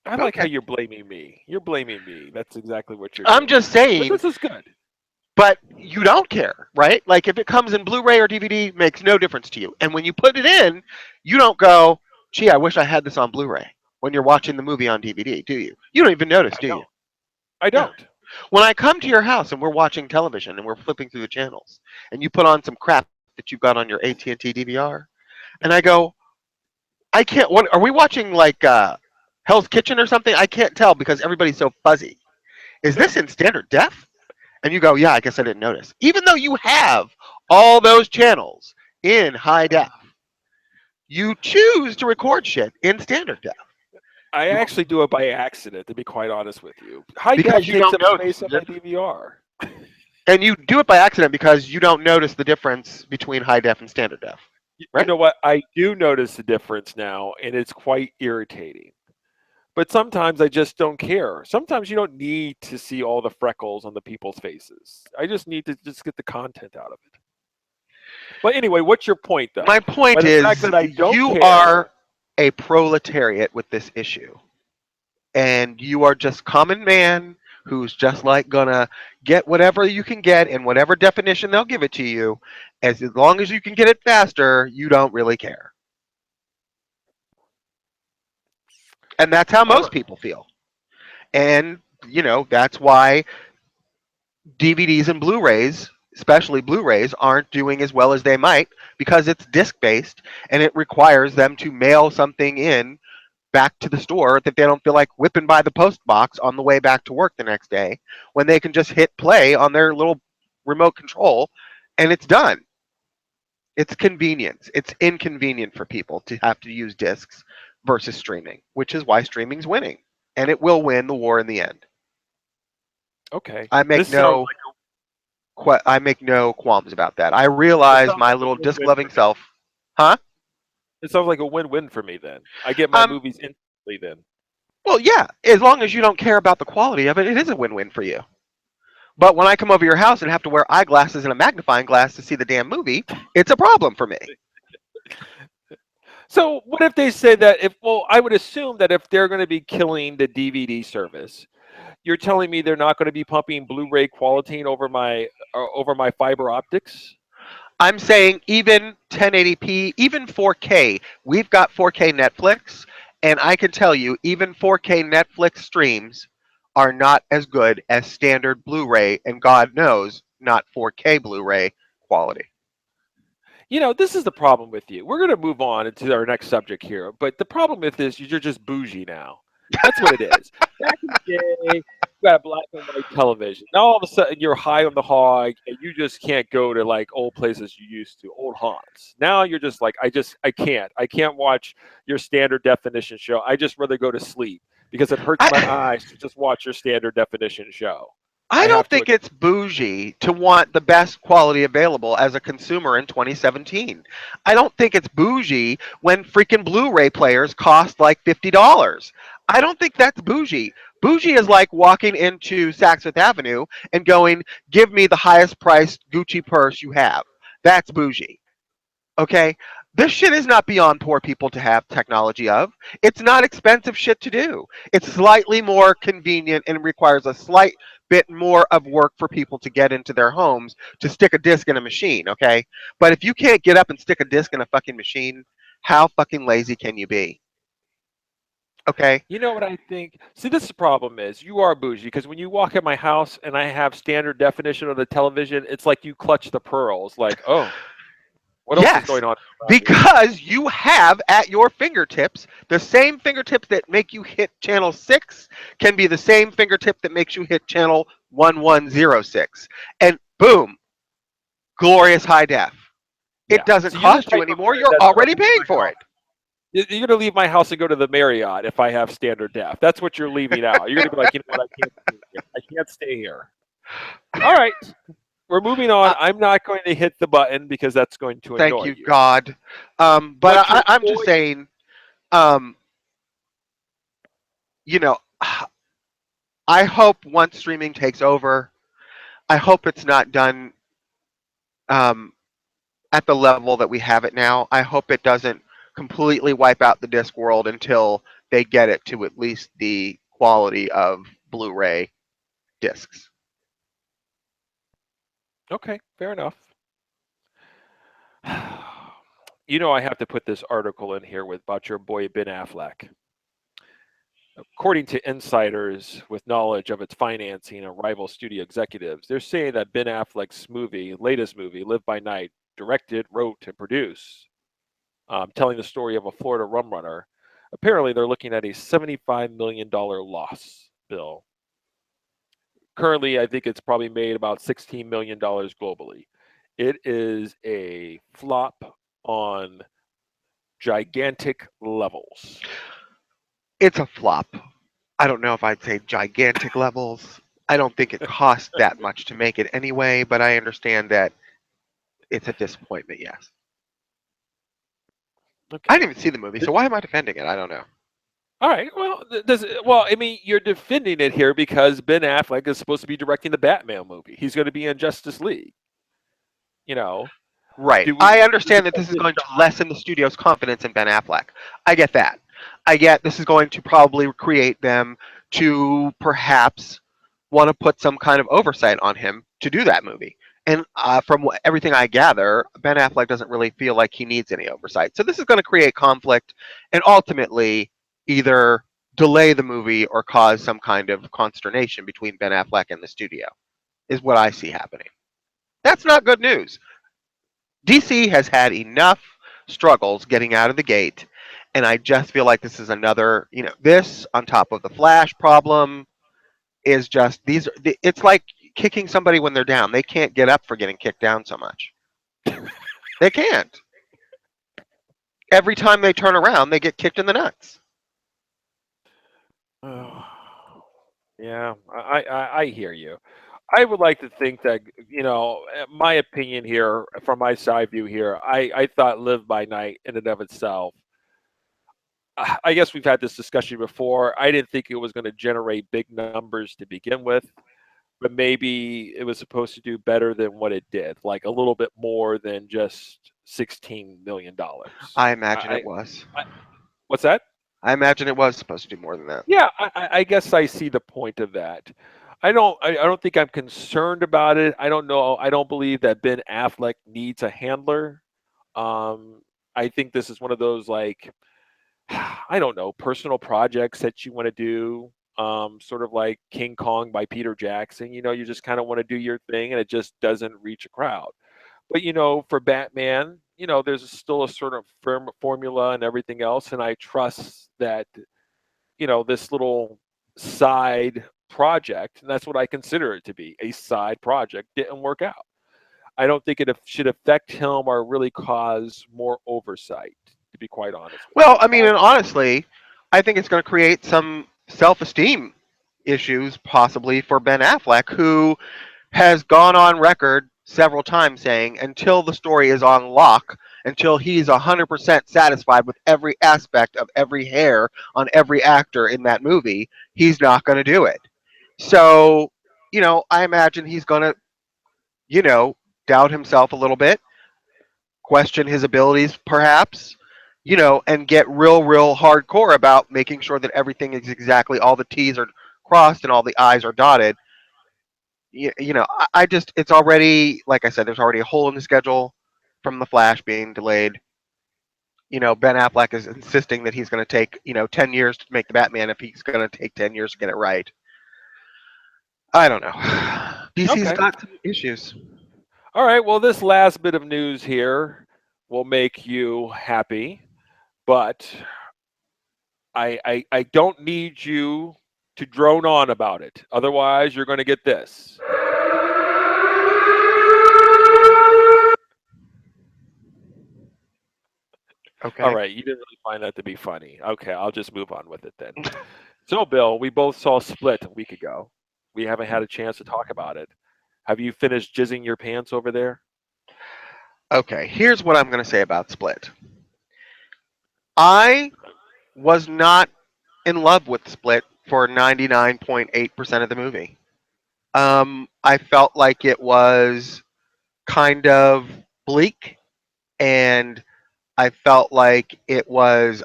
I like how you're blaming me. You're blaming me. That's exactly what you're doing. I'm just saying. But this is good. But you don't care, right? Like if it comes in Blu-ray or DVD, makes no difference to you. And when you put it in, you don't go, gee, I wish I had this on Blu-ray when you're watching the movie on DVD, do you? You don't even notice, do you? I don't. No. When I come to your house and we're watching television and we're flipping through the channels and you put on some crap that you've got on your AT&T DVR, and I go, I can't, what, are we watching like Hell's Kitchen or something? I can't tell because everybody's so fuzzy. Is this in standard def? And you go, yeah, I guess I didn't notice. Even though you have all those channels in high def, you choose to record shit in standard def. I actually do it by accident, to be quite honest with you. High Because def you takes don't up notice space on my DVR. And you do it by accident because you don't notice the difference between high def and standard def. Right? You know what? I do notice the difference now, and it's quite irritating. But sometimes I just don't care. Sometimes you don't need to see all the freckles on the people's faces. I just need to just get the content out of it. But anyway, what's your point, though? My point is, you are a proletariat with this issue. And you are just common man who's just like gonna get whatever you can get in whatever definition they'll give it to you. As long as you can get it faster, you don't really care. And that's how most people feel. And, you know, that's why DVDs and Blu-rays, especially Blu-rays, aren't doing as well as they might, because it's disc-based and it requires them to mail something in back to the store that they don't feel like whipping by the post box on the way back to work the next day, when they can just hit play on their little remote control and it's done. It's convenience. It's inconvenient for people to have to use discs versus streaming, which is why streaming's winning. And it will win the war in the end. Okay. I make This sounds I make no qualms about that. I It realize sounds my like a little win-win disc-loving for me. self. Huh? It sounds like a win-win for me then. I get my Um, movies instantly then. Well, yeah. As long as you don't care about the quality of it, it is a win-win for you. But when I come over your house and have to wear eyeglasses and a magnifying glass to see the damn movie, it's a problem for me. So what if they say that I would assume that if they're going to be killing the DVD service, you're telling me they're not going to be pumping Blu-ray quality over my fiber optics? I'm saying even 1080p, even 4K. We've got 4K Netflix, and I can tell you, even 4K Netflix streams are not as good as standard Blu-ray, and God knows, not 4K Blu-ray quality. You know, this is the problem with you. We're going to move on into our next subject here, but the problem with this is you're just bougie now. That's what it is. Back in the day, you got a black and white television. Now all of a sudden you're high on the hog and you just can't go to like old places you used to, old haunts. Now you're just like, I can't. I can't watch your standard definition show. I just rather go to sleep because it hurts my eyes to just watch your standard definition show. I I don't have to think it's bougie to want the best quality available as a consumer in 2017. I don't think it's bougie when freaking Blu-ray players cost like $50. I don't think that's bougie. Bougie is like walking into Saks Fifth Avenue and going, "Give me the highest priced Gucci purse you have." That's bougie. Okay? This shit is not beyond poor people to have technology of. It's not expensive shit to do. It's slightly more convenient and requires a slight bit more of work for people to get into their homes to stick a disc in a machine, okay? But if you can't get up and stick a disc in a fucking machine, how fucking lazy can you be? Okay? You know what I think? See, this is the problem is you are bougie because when you walk in my house and I have standard definition on the television, it's like you clutch the pearls. Like, oh, what else is Yes, going on around here? because you have at your fingertips the same fingertips that make you hit channel 6 can be the same fingertip that makes you hit channel 1106. And boom, glorious high def. Yeah. It doesn't So you're the cost you type of anymore. guy You're that's already gonna leave paying my for house. it. You're going to leave my house and go to the Marriott if I have standard def. That's what you're leaving out. You're going to be like, you know what? I can't stay here. I can't stay here. All right. We're moving on. I'm not going to hit the button because that's going to Thank annoy you, you. God. But What's your I'm just point? saying, you know, I hope once streaming takes over, I hope it's not done at the level that we have it now. I hope it doesn't completely wipe out the disc world until they get it to at least the quality of Blu-ray discs. Okay, fair enough. You know, I have to put this article in here about your boy Ben Affleck. According to insiders with knowledge of its financing and rival studio executives, they're saying that Ben Affleck's latest movie, Live by Night, directed, wrote, and produced, telling the story of a Florida rum runner. Apparently, they're looking at a $75 million loss bill. Currently, I think it's probably made about $16 million globally. It is a flop on gigantic levels. It's a flop. I don't know if I'd say gigantic levels. I don't think it cost that much to make it anyway, but I understand that it's a disappointment, yes. Okay. I didn't even see the movie, so why am I defending it? I don't know. All right. Well, I mean, you're defending it here because Ben Affleck is supposed to be directing the Batman movie. He's going to be in Justice League. You know, Right. I understand that this is going to lessen the studio's confidence in Ben Affleck. I get that. I get this is going to probably create them to perhaps want to put some kind of oversight on him to do that movie. And from everything I gather, Ben Affleck doesn't really feel like he needs any oversight. So this is going to create conflict and ultimately either delay the movie or cause some kind of consternation between Ben Affleck and the studio, is what I see happening. That's not good news. DC has had enough struggles getting out of the gate, and I just feel like this is another, this on top of the Flash problem is just it's like kicking somebody when they're down. They can't get up for getting kicked down so much. They can't. Every time they turn around, they get kicked in the nuts. Oh, yeah, I hear you. I would like to think that, my opinion here, from my side view here, I thought Live by Night in and of itself, I guess we've had this discussion before. I didn't think it was going to generate big numbers to begin with, but maybe it was supposed to do better than what it did, like a little bit more than just $16 million. I imagine it was. What's that? I imagine it was supposed to do more than that. Yeah, I guess I see the point of that. I don't think I'm concerned about it. I don't know. I don't believe that Ben Affleck needs a handler. I think this is one of those, like, I don't know, personal projects that you want to do. Sort of like King Kong by Peter Jackson. You just kind of want to do your thing, and it just doesn't reach a crowd. But for Batman, there's still a sort of firm formula and everything else, and I trust that this little side project, and that's what I consider it to be, a side project, didn't work out. I don't think it should affect him or really cause more oversight, to be quite honest with Well, you. I mean, and honestly, I think it's going to create some self-esteem issues possibly for Ben Affleck, who has gone on record several times saying until the story is on lock, until he's 100% satisfied with every aspect of every hair on every actor in that movie, he's not going to do it. So, I imagine he's going to, doubt himself a little bit, question his abilities perhaps, and get real hardcore about making sure that everything is exactly, all the T's are crossed and all the I's are dotted. I just, it's already, like I said, there's already a hole in the schedule from The Flash being delayed. Ben Affleck is insisting that he's going to take, 10 years to make the Batman if he's going to take 10 years to get it right. I don't know. DC's Okay. got some issues. All right. Well, this last bit of news here will make you happy, but I don't need you to drone on about it. Otherwise, you're going to get this. Okay. All right. You didn't really find that to be funny. Okay. I'll just move on with it then. So, Bill, we both saw Split a week ago. We haven't had a chance to talk about it. Have you finished jizzing your pants over there? Okay, here's what I'm going to say about Split. I was not in love with Split for 99.8% of the movie. I felt like it was kind of bleak, and I felt like it was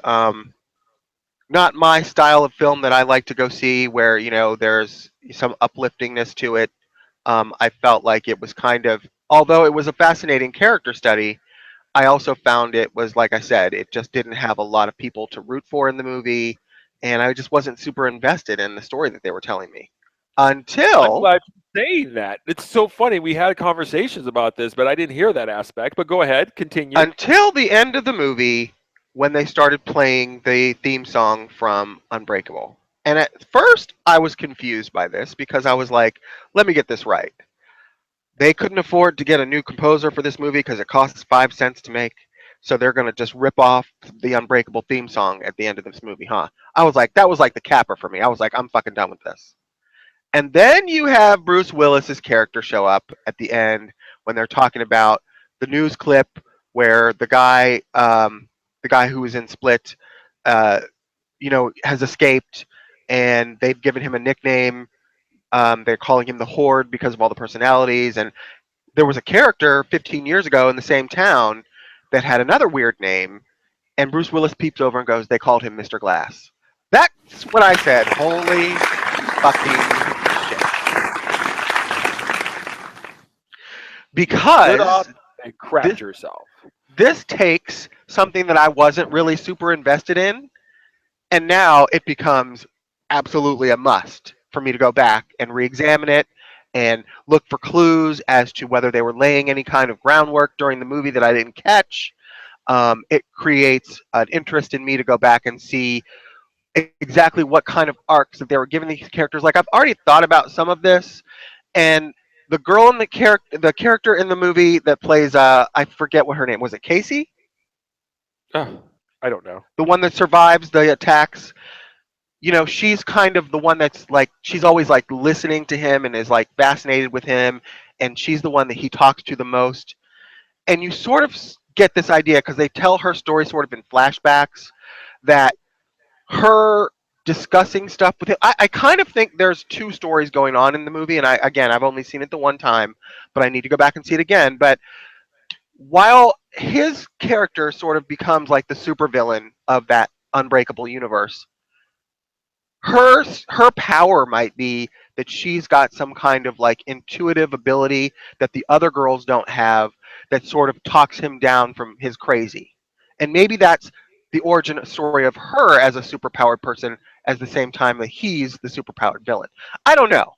not my style of film that I like to go see, where there's some upliftingness to it. I felt like it was kind of, although it was a fascinating character study, I also found it was, like I said, it just didn't have a lot of people to root for in the movie, and I just wasn't super invested in the story that they were telling me. I'm Until glad you're saying that. It's so funny. We had conversations about this, but I didn't hear that aspect. But go ahead, continue. until the end of the movie, when they started playing the theme song from Unbreakable. And at first, I was confused by this because I was like, let me get this right. They couldn't afford to get a new composer for this movie because it costs 5 cents to make. So they're going to just rip off the Unbreakable theme song at the end of this movie, huh? I was like, that was like the capper for me. I was like, I'm fucking done with this. And then you have Bruce Willis's character show up at the end when they're talking about the news clip where the guy who was in Split, has escaped, and they've given him a nickname. They're calling him the Horde because of all the personalities. And there was a character 15 years ago in the same town that had another weird name. And Bruce Willis peeps over and goes, they called him Mr. Glass. That's what I said. Holy fucking shit. Good up Because and crap yourself. this takes something that I wasn't really super invested in And now it becomes absolutely a must for me to go back and re-examine it and look for clues as to whether they were laying any kind of groundwork during the movie that I didn't catch. It creates an interest in me to go back and see exactly what kind of arcs that they were giving these characters. Like I've already thought about some of this, and the girl in the character in the movie that plays I forget what her name was. It Casey, I don't know. the one that survives the attacks. You know, she's kind of the one that's like she's always like listening to him and is like fascinated with him, and she's the one that he talks to the most. And you sort of get this idea because they tell her story sort of in flashbacks that her discussing stuff with him. I kind of think there's two stories going on in the movie, and I've only seen it the one time, but I need to go back and see it again. But while his character sort of becomes like the supervillain of that Unbreakable universe, her power might be that she's got some kind of like intuitive ability that the other girls don't have that sort of talks him down from his crazy. And maybe that's the origin story of her as a superpowered person at the same time that he's the superpowered villain. I don't know.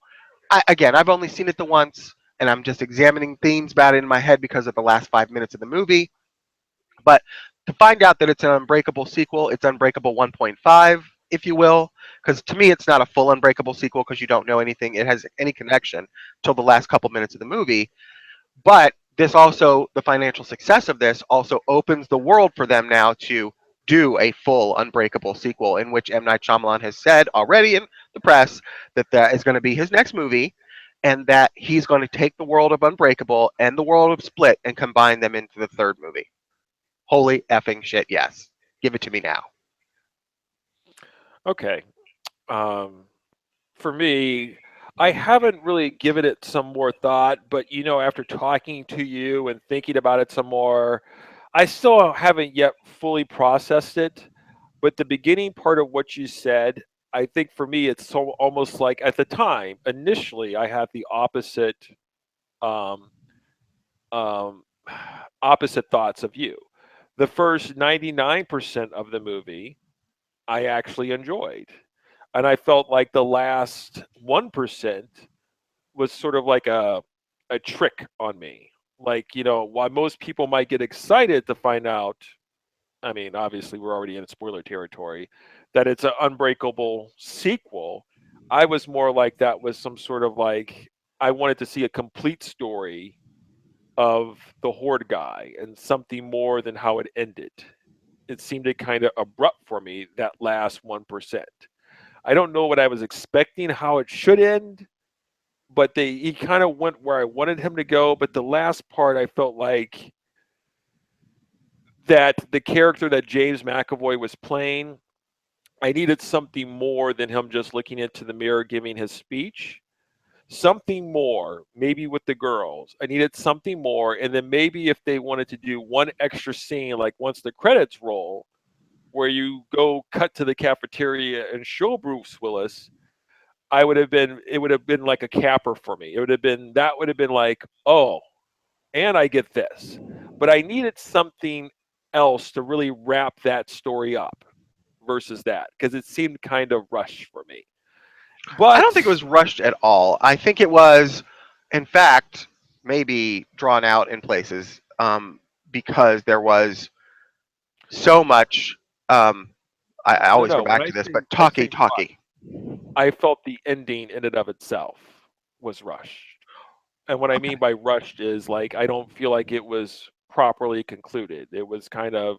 Again, I've only seen it the once and I'm just examining themes about it in my head because of the last 5 minutes of the movie. But to find out that it's an Unbreakable sequel, it's Unbreakable 1.5, if you will, because to me it's not a full Unbreakable sequel because you don't know anything, it has any connection till the last couple minutes of the movie. But this also, the financial success of this also opens the world for them now to do a full Unbreakable sequel, in which M. Night Shyamalan has said already in the press that that is going to be his next movie, and that he's going to take the world of Unbreakable and the world of Split and combine them into the third movie. Holy effing shit, yes. Give it to me now. Okay. Um, for me, I haven't really given it some more thought, but after talking to you and thinking about it some more, I still haven't yet fully processed it. But the beginning part of what you said, I think for me, it's so almost like at the time, initially, I had the um, um, opposite thoughts of you. The first 99% of the movie, I actually enjoyed. And I felt like the last 1% was sort of like a trick on me. Like, while most people might get excited to find out, I mean, obviously we're already in spoiler territory, that it's an Unbreakable sequel. I was more like that was some sort of like I wanted to see a complete story of the Horde guy and something more than how it ended. It seemed to kind of abrupt for me, that last 1%. I don't know what I was expecting, how it should end, but he kind of went where I wanted him to go. But the last part, I felt like that the character that James McAvoy was playing, I needed something more than him just looking into the mirror giving his speech. Something more, maybe with the girls. I needed something more. And then maybe if they wanted to do one extra scene, like once the credits roll, where you go cut to the cafeteria and show Bruce Willis, it would have been like a capper for me. That would have been like, oh, and I get this. But I needed something else to really wrap that story up versus that, because it seemed kind of rushed for me. I don't But think it was rushed at all. I think it was, in fact, maybe drawn out in places because there was so much. Um, I no, always go no. When back I to this, say but I say talkie. I felt the ending in and of itself was rushed. And what I Okay. mean by rushed is like I don't feel like it was properly concluded. It was kind of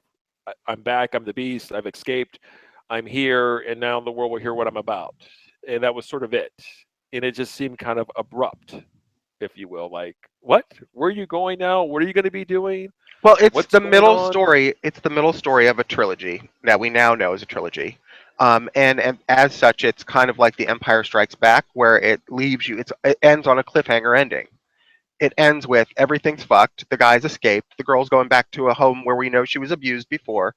I'm back, I'm the beast, I've escaped, I'm here, and now the world will hear what I'm about. And that was sort of it. And it just seemed kind of abrupt, if you will. Like, what? Where are you going now? What are you going to be doing? Well, it's What's the going middle on? story. It's the middle story of a trilogy that we now know is a trilogy, and as such, it's kind of like The Empire Strikes Back, where it leaves you. It ends on a cliffhanger ending. It ends with everything's fucked. The guy's escaped. The girl's going back to a home where we know she was abused before,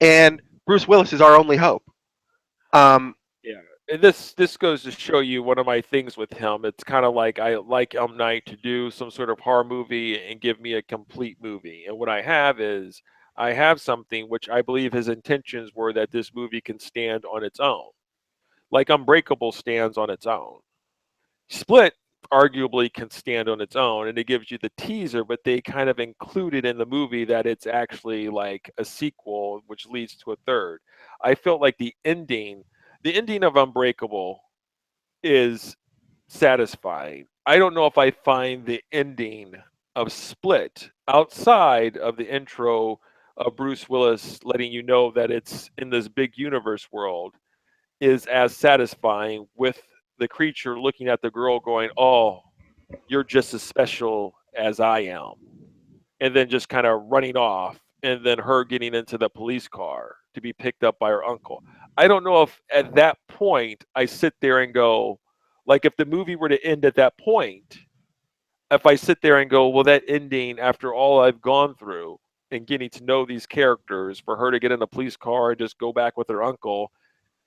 and Bruce Willis is our only hope. Um, Yeah. And this goes to show you one of my things with him. It's kind of like I like M Night to do some sort of horror movie and give me a complete movie. And what I have is I have something which I believe his intentions were that this movie can stand on its own, like Unbreakable stands on its own. Split arguably can stand on its own, and it gives you the teaser, but they kind of included in the movie that it's actually like a sequel, which leads to a third. I felt like the ending of Unbreakable is satisfying. I don't know if I find the ending of Split outside of the intro of Bruce Willis letting you know that it's in this big universe world is as satisfying with the creature looking at the girl going, "Oh, you're just as special as I am." And then just kind of running off and then her getting into the police car to be picked up by her uncle. I don't know if at that point I sit there and go, like if the movie were to end at that point, if I sit there and go, well, that ending after all I've gone through and getting to know these characters, for her to get in the police car and just go back with her uncle,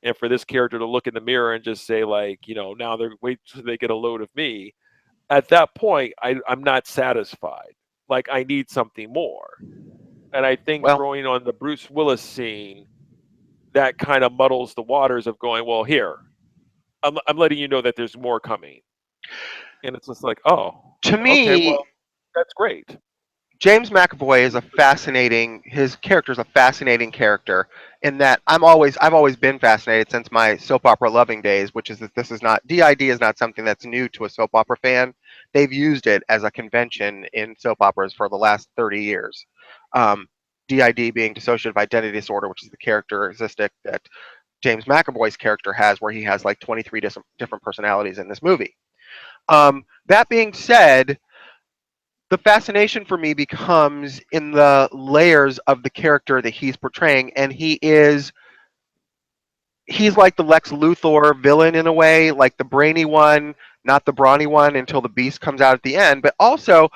and for this character to look in the mirror and just say, like, now they're wait till they get a load of me. At that point, I'm not satisfied. Like I need something more. And I think Well, throwing on the Bruce Willis scene, that kind of muddles the waters of going, well, here, I'm letting you know that there's more coming. And it's just like, oh, to okay, me, well, that's great. James McAvoy is his character is a fascinating character in that I've always been fascinated since my soap opera loving days, which is that this is not, DID is not something that's new to a soap opera fan. They've used it as a convention in soap operas for the last 30 years. DID being dissociative identity disorder, which is the characteristic that James McAvoy's character has, where he has like 23 different personalities in this movie. That being said, the fascination for me becomes in the layers of the character that he's portraying, and he's like the Lex Luthor villain in a way, like the brainy one, not the brawny one until the beast comes out at the end. But also,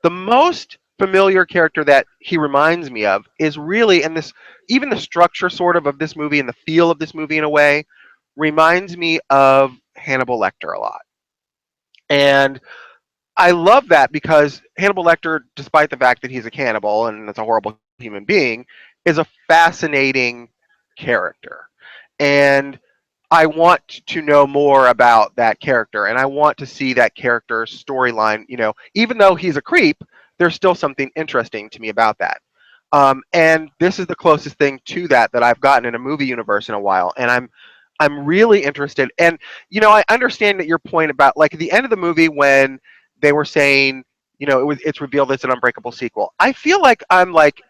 the most familiar character that he reminds me of is really, and this, even the structure sort of this movie and the feel of this movie in a way, reminds me of Hannibal Lecter a lot. And I love that because Hannibal Lecter, despite the fact that he's a cannibal and is a horrible human being, is a fascinating character. And I want to know more about that character, and I want to see that character's storyline. Even though he's a creep, there's still something interesting to me about that. And this is the closest thing to that I've gotten in a movie universe in a while, and I'm really interested. And I understand that your point about like at the end of the movie when they were saying, it's revealed it's an Unbreakable sequel. I feel like I'm like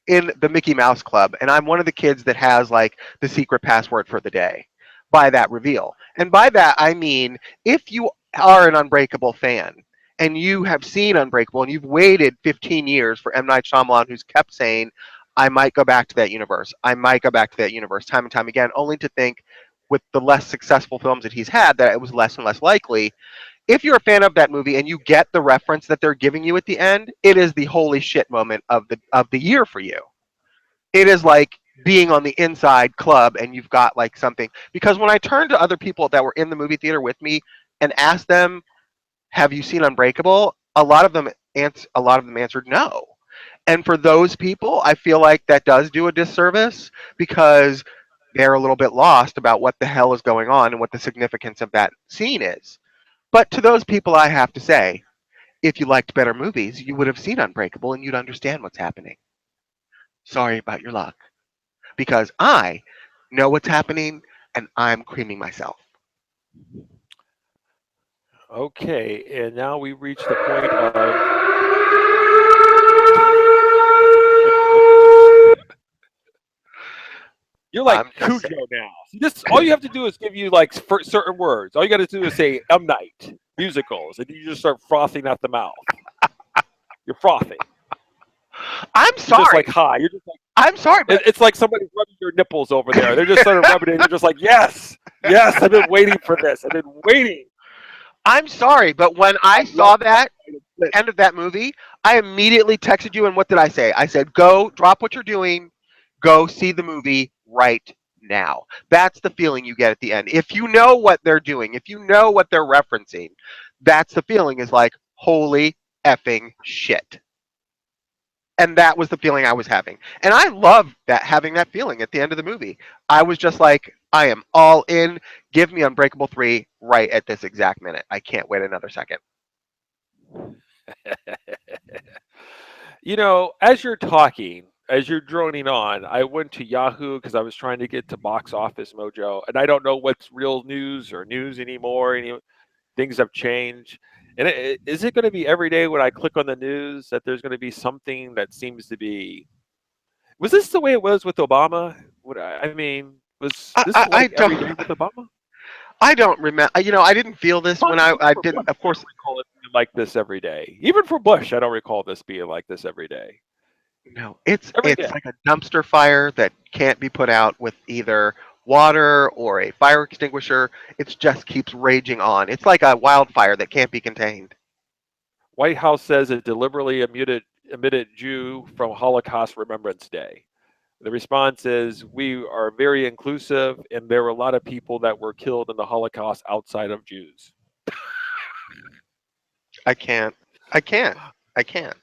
in the Mickey Mouse Club, and I'm one of the kids that has like the secret password for the day by that reveal. And by that, I mean, if you are an Unbreakable fan and you have seen Unbreakable and you've waited 15 years for M. Night Shyamalan, who's kept saying, I might go back to that universe. I might go back to that universe time and time again, only to think with the less successful films that he's had that it was less and less likely. If you're a fan of that movie and you get the reference that they're giving you at the end, it is the holy shit moment of the year for you. It is like being on the inside club and you've got like something. Because when I turned to other people that were in the movie theater with me and asked them, "Have you seen Unbreakable?" a lot of them answered no. And for those people, I feel like that does do a disservice because they're a little bit lost about what the hell is going on and what the significance of that scene is. But to those people, I have to say, if you liked better movies, you would have seen Unbreakable and you'd understand what's happening. Sorry about your luck. Because I know what's happening and I'm creaming myself. Okay, and now we reach the point of you're like I'm just Cujo now. This all you have to do is give you like certain words. All you got to do is say M. Night musicals, and you just start frothing at the mouth. You're frothing. I'm You're sorry. just like hi. You're just like I'm sorry, but it's like somebody's rubbing your nipples over there. They're just sort of rubbing it. You're just like yes, yes. I've been waiting for this. I've been waiting. I'm sorry, but when I saw that the end of that movie, I immediately texted you, and what did I say? I said, "Go, drop what you're doing, go see the movie right now." That's the feeling you get at the end. If you know what they're doing, if you know what they're referencing, that's the feeling is like, holy effing shit. And that was the feeling I was having. And I love that, having that feeling at the end of the movie. I was just like, I am all in. Give me Unbreakable 3 right at this exact minute. I can't wait another second. You know, as you're talking, as you're droning on, I went to Yahoo because I was trying to get to Box Office Mojo, and I don't know what's real news or news anymore. Things have changed. And is it going to be every day when I click on the news that there's going to be something that seems to be? Was this the way it was with Obama? I mean, was this I like every don't. day with Obama? I don't remember. You know, I didn't feel this when I For didn't. Bush, Of I course, don't recall it being like this every day. Even for Bush, I don't recall this being like this every day. no. It's Every it's day. like a dumpster fire that can't be put out with either water or a fire extinguisher. It just keeps raging on. It's like a wildfire that can't be contained. White House says it deliberately omitted Jew from Holocaust Remembrance Day. The response is, we are very inclusive, and there were a lot of people that were killed in the Holocaust outside of Jews. I can't. I can't. I can't.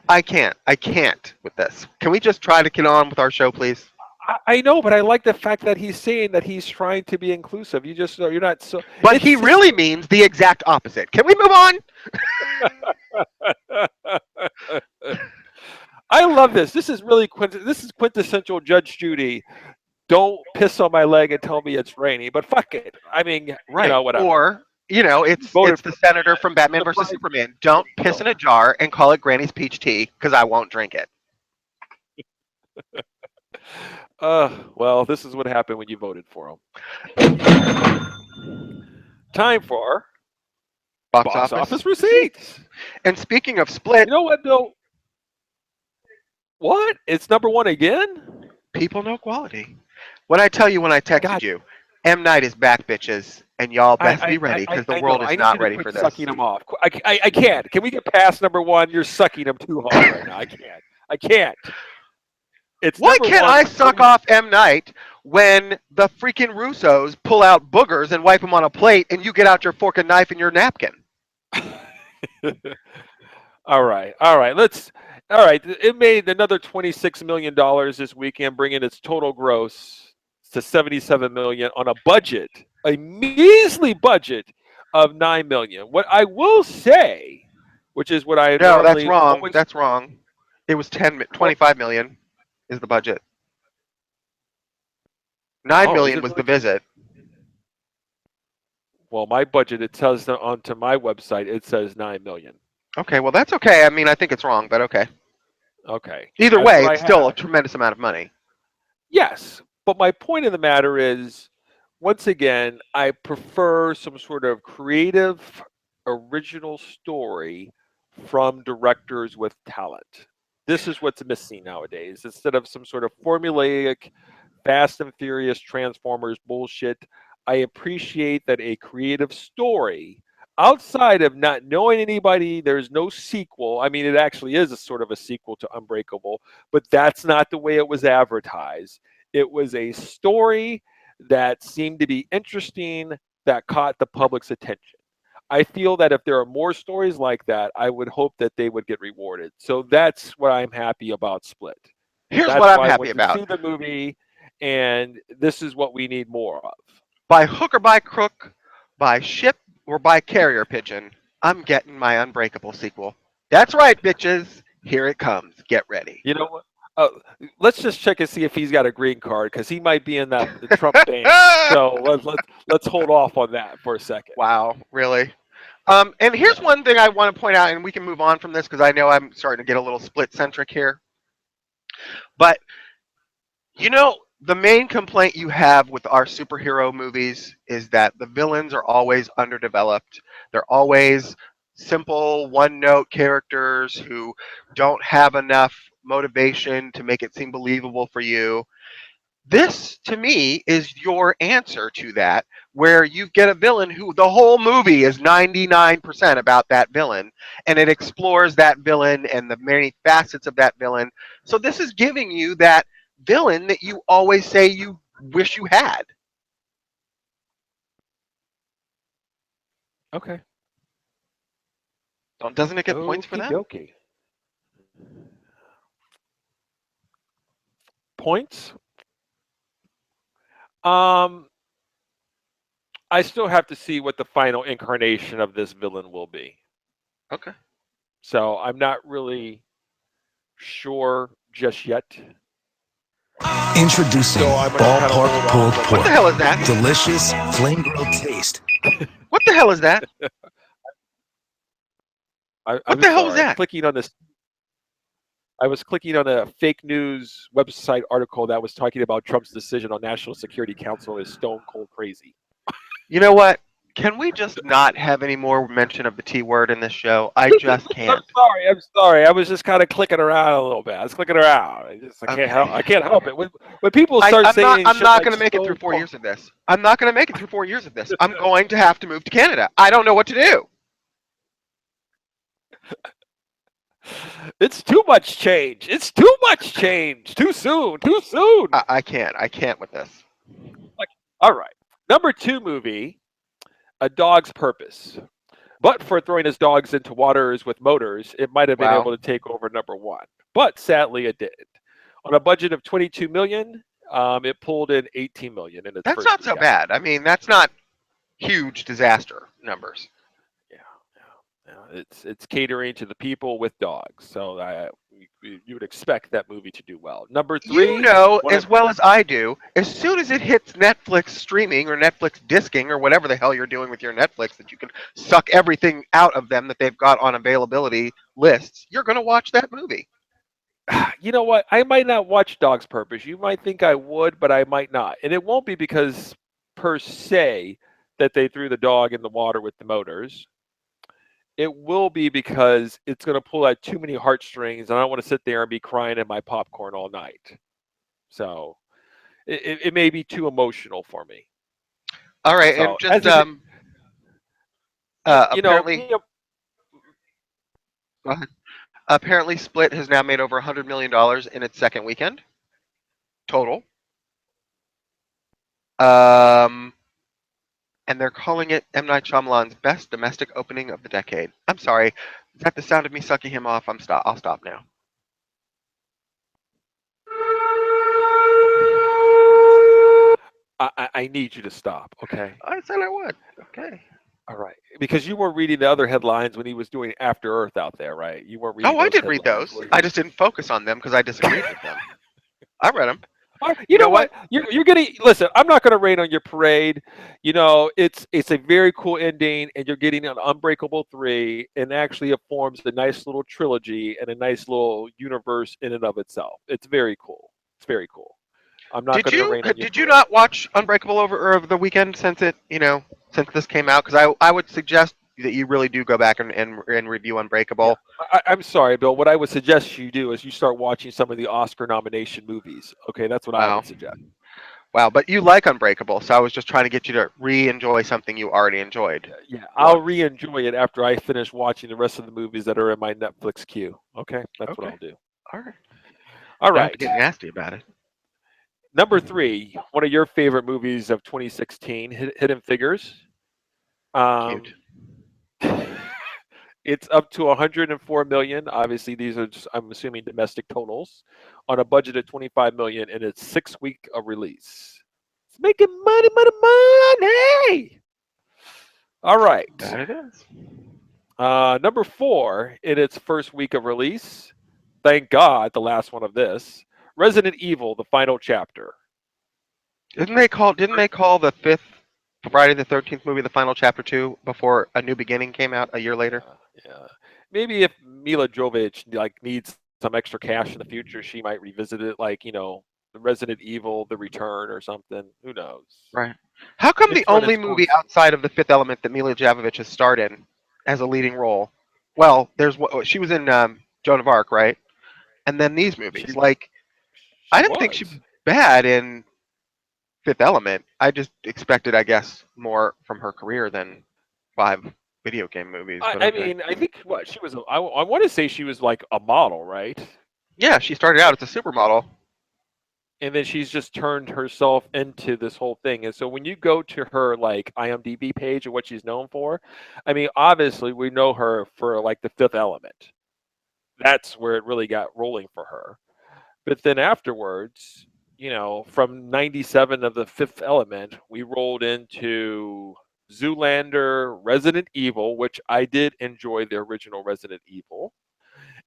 I can't. I can't with this. Can we just try to get on with our show, please? I know, but I like the fact that he's saying that he's trying to be inclusive. You're not so. But he really means the exact opposite. Can we move on? I love this. This is really this is quintessential Judge Judy. Don't piss on my leg and tell me it's raining. But fuck it. I mean, Right. whatever. Or, Voted it's the senator from Batman versus Superman. Don't piss in a jar and call it Granny's peach tea because I won't drink it. Well, this is what happened when you voted for him. Time for Box office receipts. And speaking of Split, You know what, Bill? What? It's number one again? people know quality. What I tell you when I texted God. you, M. Night is back, bitches, and y'all best be ready because the I world know. is I need not you to ready quit for this. sucking them off. I can't. Can we get past number one? You're sucking them too hard right now. I can't. I can't. It's Why number can't one I for suck off M. Night when the freaking Russos pull out boogers and wipe them on a plate and you get out your fork and knife and your napkin? All right. All right. All right. It made another $26 million this weekend, bringing its total gross to $77 million on a budget, a measly budget of $9 million. What I will say, which is what I No, that's normally wrong. always. That's wrong. It was 25 million is the budget. 9 Oh, is million it was really? the visit. Well, my budget, it tells onto my website, it says $9 million. Okay, well that's okay. I mean, I think it's wrong, but okay. Okay. Either That's way, what I it's still a have. tremendous amount of money. Yes, but my point of the matter is, once again, I prefer some sort of creative, original story from directors with talent. This is what's missing nowadays. Instead of some sort of formulaic, Fast and Furious Transformers bullshit, I appreciate that a creative story, outside of not knowing anybody, there's no sequel. I mean, it actually is a sort of a sequel to Unbreakable, but that's not the way it was advertised. It was a story that seemed to be interesting, that caught the public's attention. I feel that if there are more stories like that, I would hope that they would get rewarded. So that's what I'm happy about Split. Here's That's what I'm why I happy went to about. see the movie, and this is what we need more of. By hook or by crook, by ship or by carrier pigeon, I'm getting my Unbreakable sequel. That's right, bitches. Here it comes. Get ready. You know what? Let's just check and see if he's got a green card because he might be in the Trump band. So let's hold off on that for a second. Wow, really? And here's one thing I want to point out, and we can move on from this because I know I'm starting to get a little split centric here. But the main complaint you have with our superhero movies is that the villains are always underdeveloped. They're always simple, one-note characters who don't have enough motivation to make it seem believable for you. This, to me, is your answer to that, where you get a villain who the whole movie is 99% about that villain, and it explores that villain and the many facets of that villain. So this is giving you that villain that you always say you wish you had. Okay. Doesn't it get points for that? Okey-dokey. points. I still have to see what the final incarnation of this villain will be. Okay. So I'm not really sure just yet. Introducing So I'm gonna kinda Ballpark hold Pulled off. Pork. What the hell is that? Delicious, flame grilled taste. What the hell is that? I'm What the hell was sorry. that? I was clicking on a fake news website article that was talking about Trump's decision on National Security Council is stone cold crazy. You know what? Can we just not have any more mention of the T word in this show? I just can't. I'm sorry. I was just kind of clicking around a little bit. I was clicking around. I can't Okay. help. I can't help it. When people start saying, I'm shit not like going to make it stone through 4 cold- years of this. I'm not going to make it through 4 years of this. I'm going to have to move to Canada. I don't know what to do. It's too much change. It's too much change. Too soon. Too soon. I can't. I can't with this. All right. Number 2 movie, A Dog's Purpose. But for throwing his dogs into waters with motors, it might have been Wow. able to take over number 1. But sadly, it didn't. On a budget of $22 million, it pulled in $18 million in its That's first not so weekend. bad. I mean, that's not huge disaster numbers. Yeah, it's catering to the people with dogs, so you would expect that movie to do well. Number 3, You know one as of- well as I do, as soon as it hits Netflix streaming or Netflix disking or whatever the hell you're doing with your Netflix that you can suck everything out of them that they've got on availability lists, you're going to watch that movie. you know what? I might not watch Dog's Purpose. You might think I would, but I might not, and it won't be because per se that they threw the dog in the water with the motors. It will be because it's going to pull at too many heartstrings, and I don't want to sit there and be crying in my popcorn all night. So it may be too emotional for me. All right, So, and just you know, apparently, you know, go ahead. Apparently, Split has now made over $100 million in its second weekend total. And they're calling it M. Night Shyamalan's best domestic opening of the decade. I'm sorry. Is that the sound of me sucking him off? I'll stop now. I need you to stop, okay? I said I would. Okay. All right, because you were reading the other headlines when he was doing After Earth out there, right? You weren't reading. Oh, I those did read headlines, those. were you? I just didn't focus on them because I disagreed with them. I read them. You know what? You're getting. Listen, I'm not going to rain on your parade. You know, it's a very cool ending, and you're getting an Unbreakable 3, and actually it forms a nice little trilogy and a nice little universe in and of itself. It's very cool. It's very cool. I'm not going to rain on your Did you parade. not watch Unbreakable over the weekend since since this came out? Because I would suggest that you really do go back and review Unbreakable. I'm sorry, Bill. What I would suggest you do is you start watching some of the Oscar nomination movies. Okay, that's what I Wow. would suggest. Wow, but you like Unbreakable, so I was just trying to get you to re-enjoy something you already enjoyed. Yeah, I'll re-enjoy it after I finish watching the rest of the movies that are in my Netflix queue. Okay, that's what Okay. I'll do. All right. All Don't have to right. get nasty about it. Number 3, one of your favorite movies of 2016, Hidden Figures. Cute. It's up to 104 million. Obviously, these are just, I'm assuming, domestic totals on a budget of 25 million in its 6th week of release. It's making money, money, money. All right. That it is. Number 4 in its first week of release. Thank God, the last one of this. Resident Evil: The Final Chapter. Didn't they call the fifth Friday the 13th movie the final chapter 2 before A New Beginning came out a year later? Yeah. Maybe if Mila Jovovich needs some extra cash in the future, she might revisit it, like the Resident Evil: The Return or something. Who knows? Right. How come It's the run only its movie course. outside of The Fifth Element that Mila Jovovich has starred in as a leading role? Well, she was in Joan of Arc, right? And then these movies. She I didn't think she was. was bad in Fifth Element. I just expected, I guess, more from her career than 5 video game movies. But I okay. mean, I think she was. I want to say she was like a model, right? Yeah, she started out as a supermodel. And then she's just turned herself into this whole thing. And so when you go to her like IMDb page and what she's known for, I mean, obviously we know her for like The Fifth Element. That's where it really got rolling for her. But then afterwards, from 97 of The Fifth Element, we rolled into Zoolander, Resident Evil, which I did enjoy the original Resident Evil.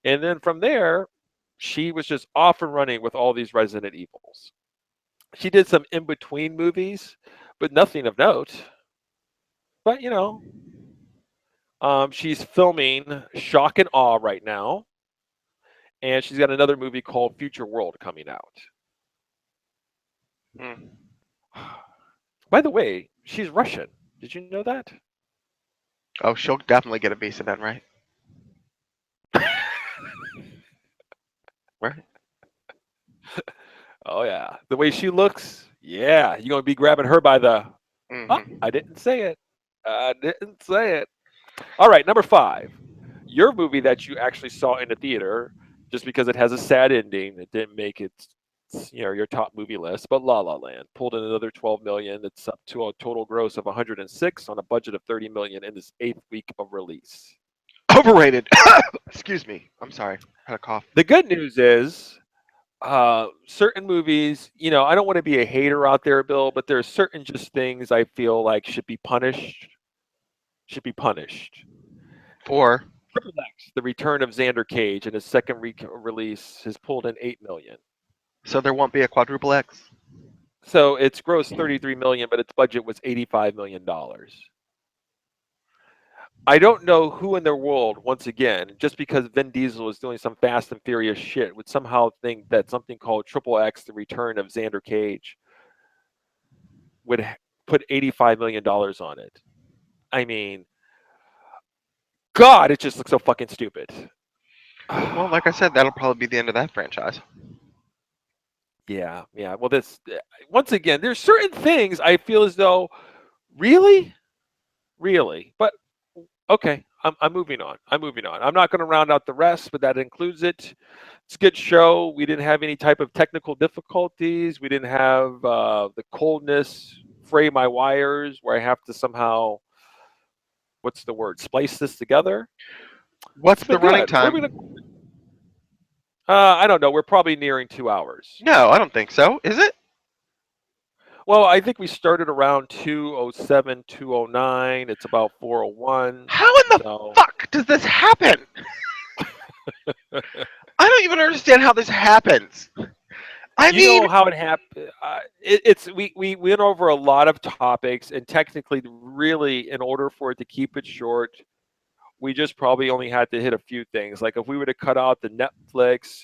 And then from there, she was just off and running with all these Resident Evils. She did some in-between movies, but nothing of note. But, she's filming Shock and Awe right now. And she's got another movie called Future World coming out. By the way, she's Russian. Did you know that? Oh, she'll definitely get a visa then, right? Right? Oh, yeah. The way she looks, yeah. You're going to be grabbing her by the... Mm-hmm. Oh, I didn't say it. I didn't say it. All right, number 5. Your movie that you actually saw in the theater, just because it has a sad ending, it didn't make it, your top movie list, but La La Land pulled in another $12 million. It's up to a total gross of 106 on a budget of 30 million in this 8th week of release. Overrated. Excuse me. I'm sorry. I had a cough. The good news is, certain movies, I don't want to be a hater out there, Bill, but there are certain just things I feel like should be punished. Or Triple X, The Return of Xander Cage, in his second release, has pulled in 8 million. so there won't be a quadruple X? So it's grossed 33 million, but its budget was $85 million. I don't know who in their world, once again, just because Vin Diesel is doing some Fast and Furious shit, would somehow think that something called Triple X, The Return of Xander Cage, would put $85 million on it. I mean, God, it just looks so fucking stupid. Well, like I said, that'll probably be the end of that franchise. Yeah. Well, once again, there's certain things I feel as though, really, but okay, I'm moving on. I'm not going to round out the rest, but that includes it. It's a good show. We didn't have any type of technical difficulties. We didn't have the coldness fray my wires where I have to somehow, what's the word, splice this together. What's It's been the running good. time? I don't know. We're probably nearing 2 hours. No, I don't think so. Is it? Well, I think we started around 2:07, 2:09. It's about 4:01. How in the So, fuck does this happen? I don't even understand how this happens. I you mean, know how it happened. We went over a lot of topics, and technically, really, in order for it to keep it short, we just probably only had to hit a few things. Like if we were to cut out the Netflix,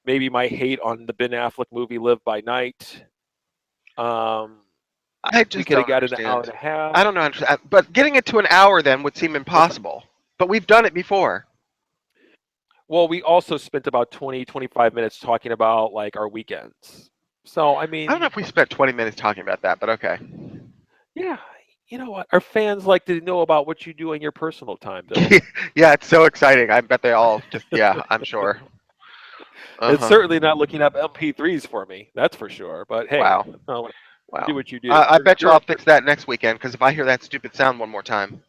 maybe my hate on the Ben Affleck movie Live by Night. I We just could have don't got an hour and understand. a half. I don't know, but getting it to an hour then would seem impossible. But we've done it before. Well, we also spent about 20, 25 minutes talking about like our weekends. So, I mean, I don't know if we spent 20 minutes talking about that, but okay. yeah, you know what? Our fans like to know about what you do in your personal time, Bill. Yeah, it's so exciting. I bet they all just, yeah, I'm sure. It's Uh-huh. certainly not looking up MP3s for me. That's for sure. But hey, Wow. do what you do. I bet you You're- I'll fix that next weekend, because if I hear that stupid sound one more time.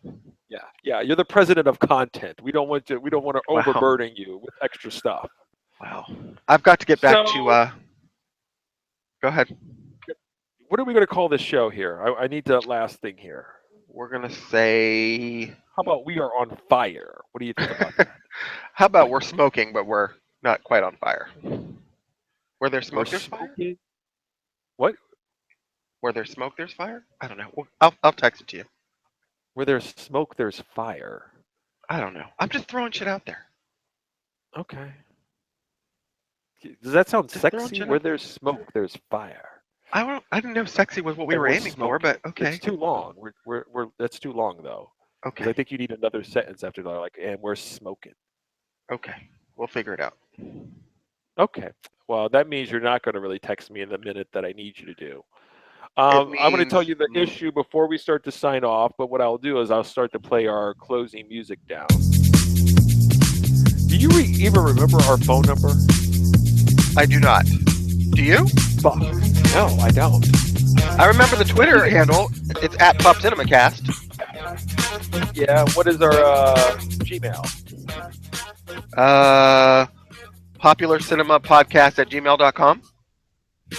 Yeah. You're the president of content. We don't want to Wow. overburden you with extra stuff. Wow. I've got to get back So- to, go ahead. What are we going to call this show here? I need the last thing here. We're going to say, How about we are on fire? What do you think about that? how about we're smoking, but we're not quite on fire? Where there's smoke, We're there's fire? smoking- What? Where there's smoke, there's fire? I don't know. I'll text it to you. Where there's smoke, there's fire. I don't know. I'm just throwing shit out there. Okay. Does that sound Just throwing sexy? shit Where out there. there's smoke, there's fire. I didn't know sexy was what we And were we're aiming for, but okay. It's too long. We're that's too long though. 'Cause I Okay. think you need another sentence after that, like, and we're smoking. Okay. We'll figure it out. Okay. Well, that means you're not going to really text me in the minute that I need you to do. I'm going to tell you the issue before we start to sign off, but what I'll do is I'll start to play our closing music down. Do you even remember our phone number? I do not. Do you? Fuck. No, I don't. I remember the Twitter handle. It's at Pop CinemaCast. Yeah. What is our Gmail? Popularcinemapodcast@gmail.com.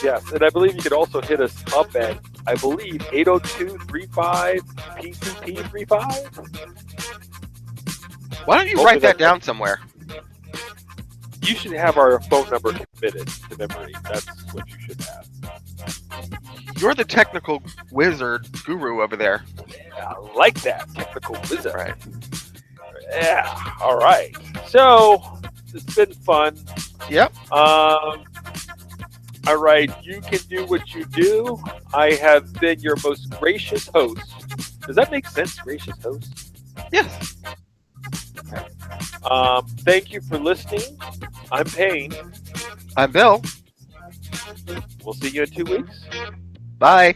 Yes, and I believe you could also hit us up at, I believe, 802-35-PCP35. Why don't you Hopefully write that that's- down somewhere? You should have our phone number committed to memory. That's what you should have. You're the technical wizard guru over there. I like that technical wizard. Right. Yeah. All right. So it's been fun. Yep. All right. You can do what you do. I have been your most gracious host. Does that make sense? Gracious host. Yes. Thank you for listening. I'm Payne. I'm Bill. We'll see you in 2 weeks. Bye.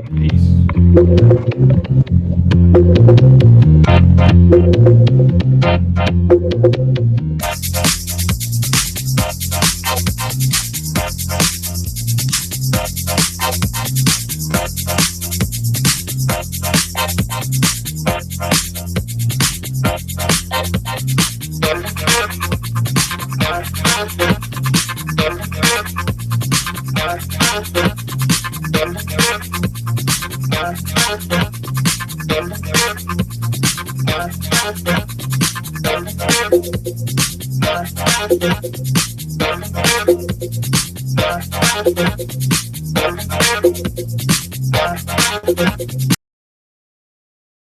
Peace. Thank you.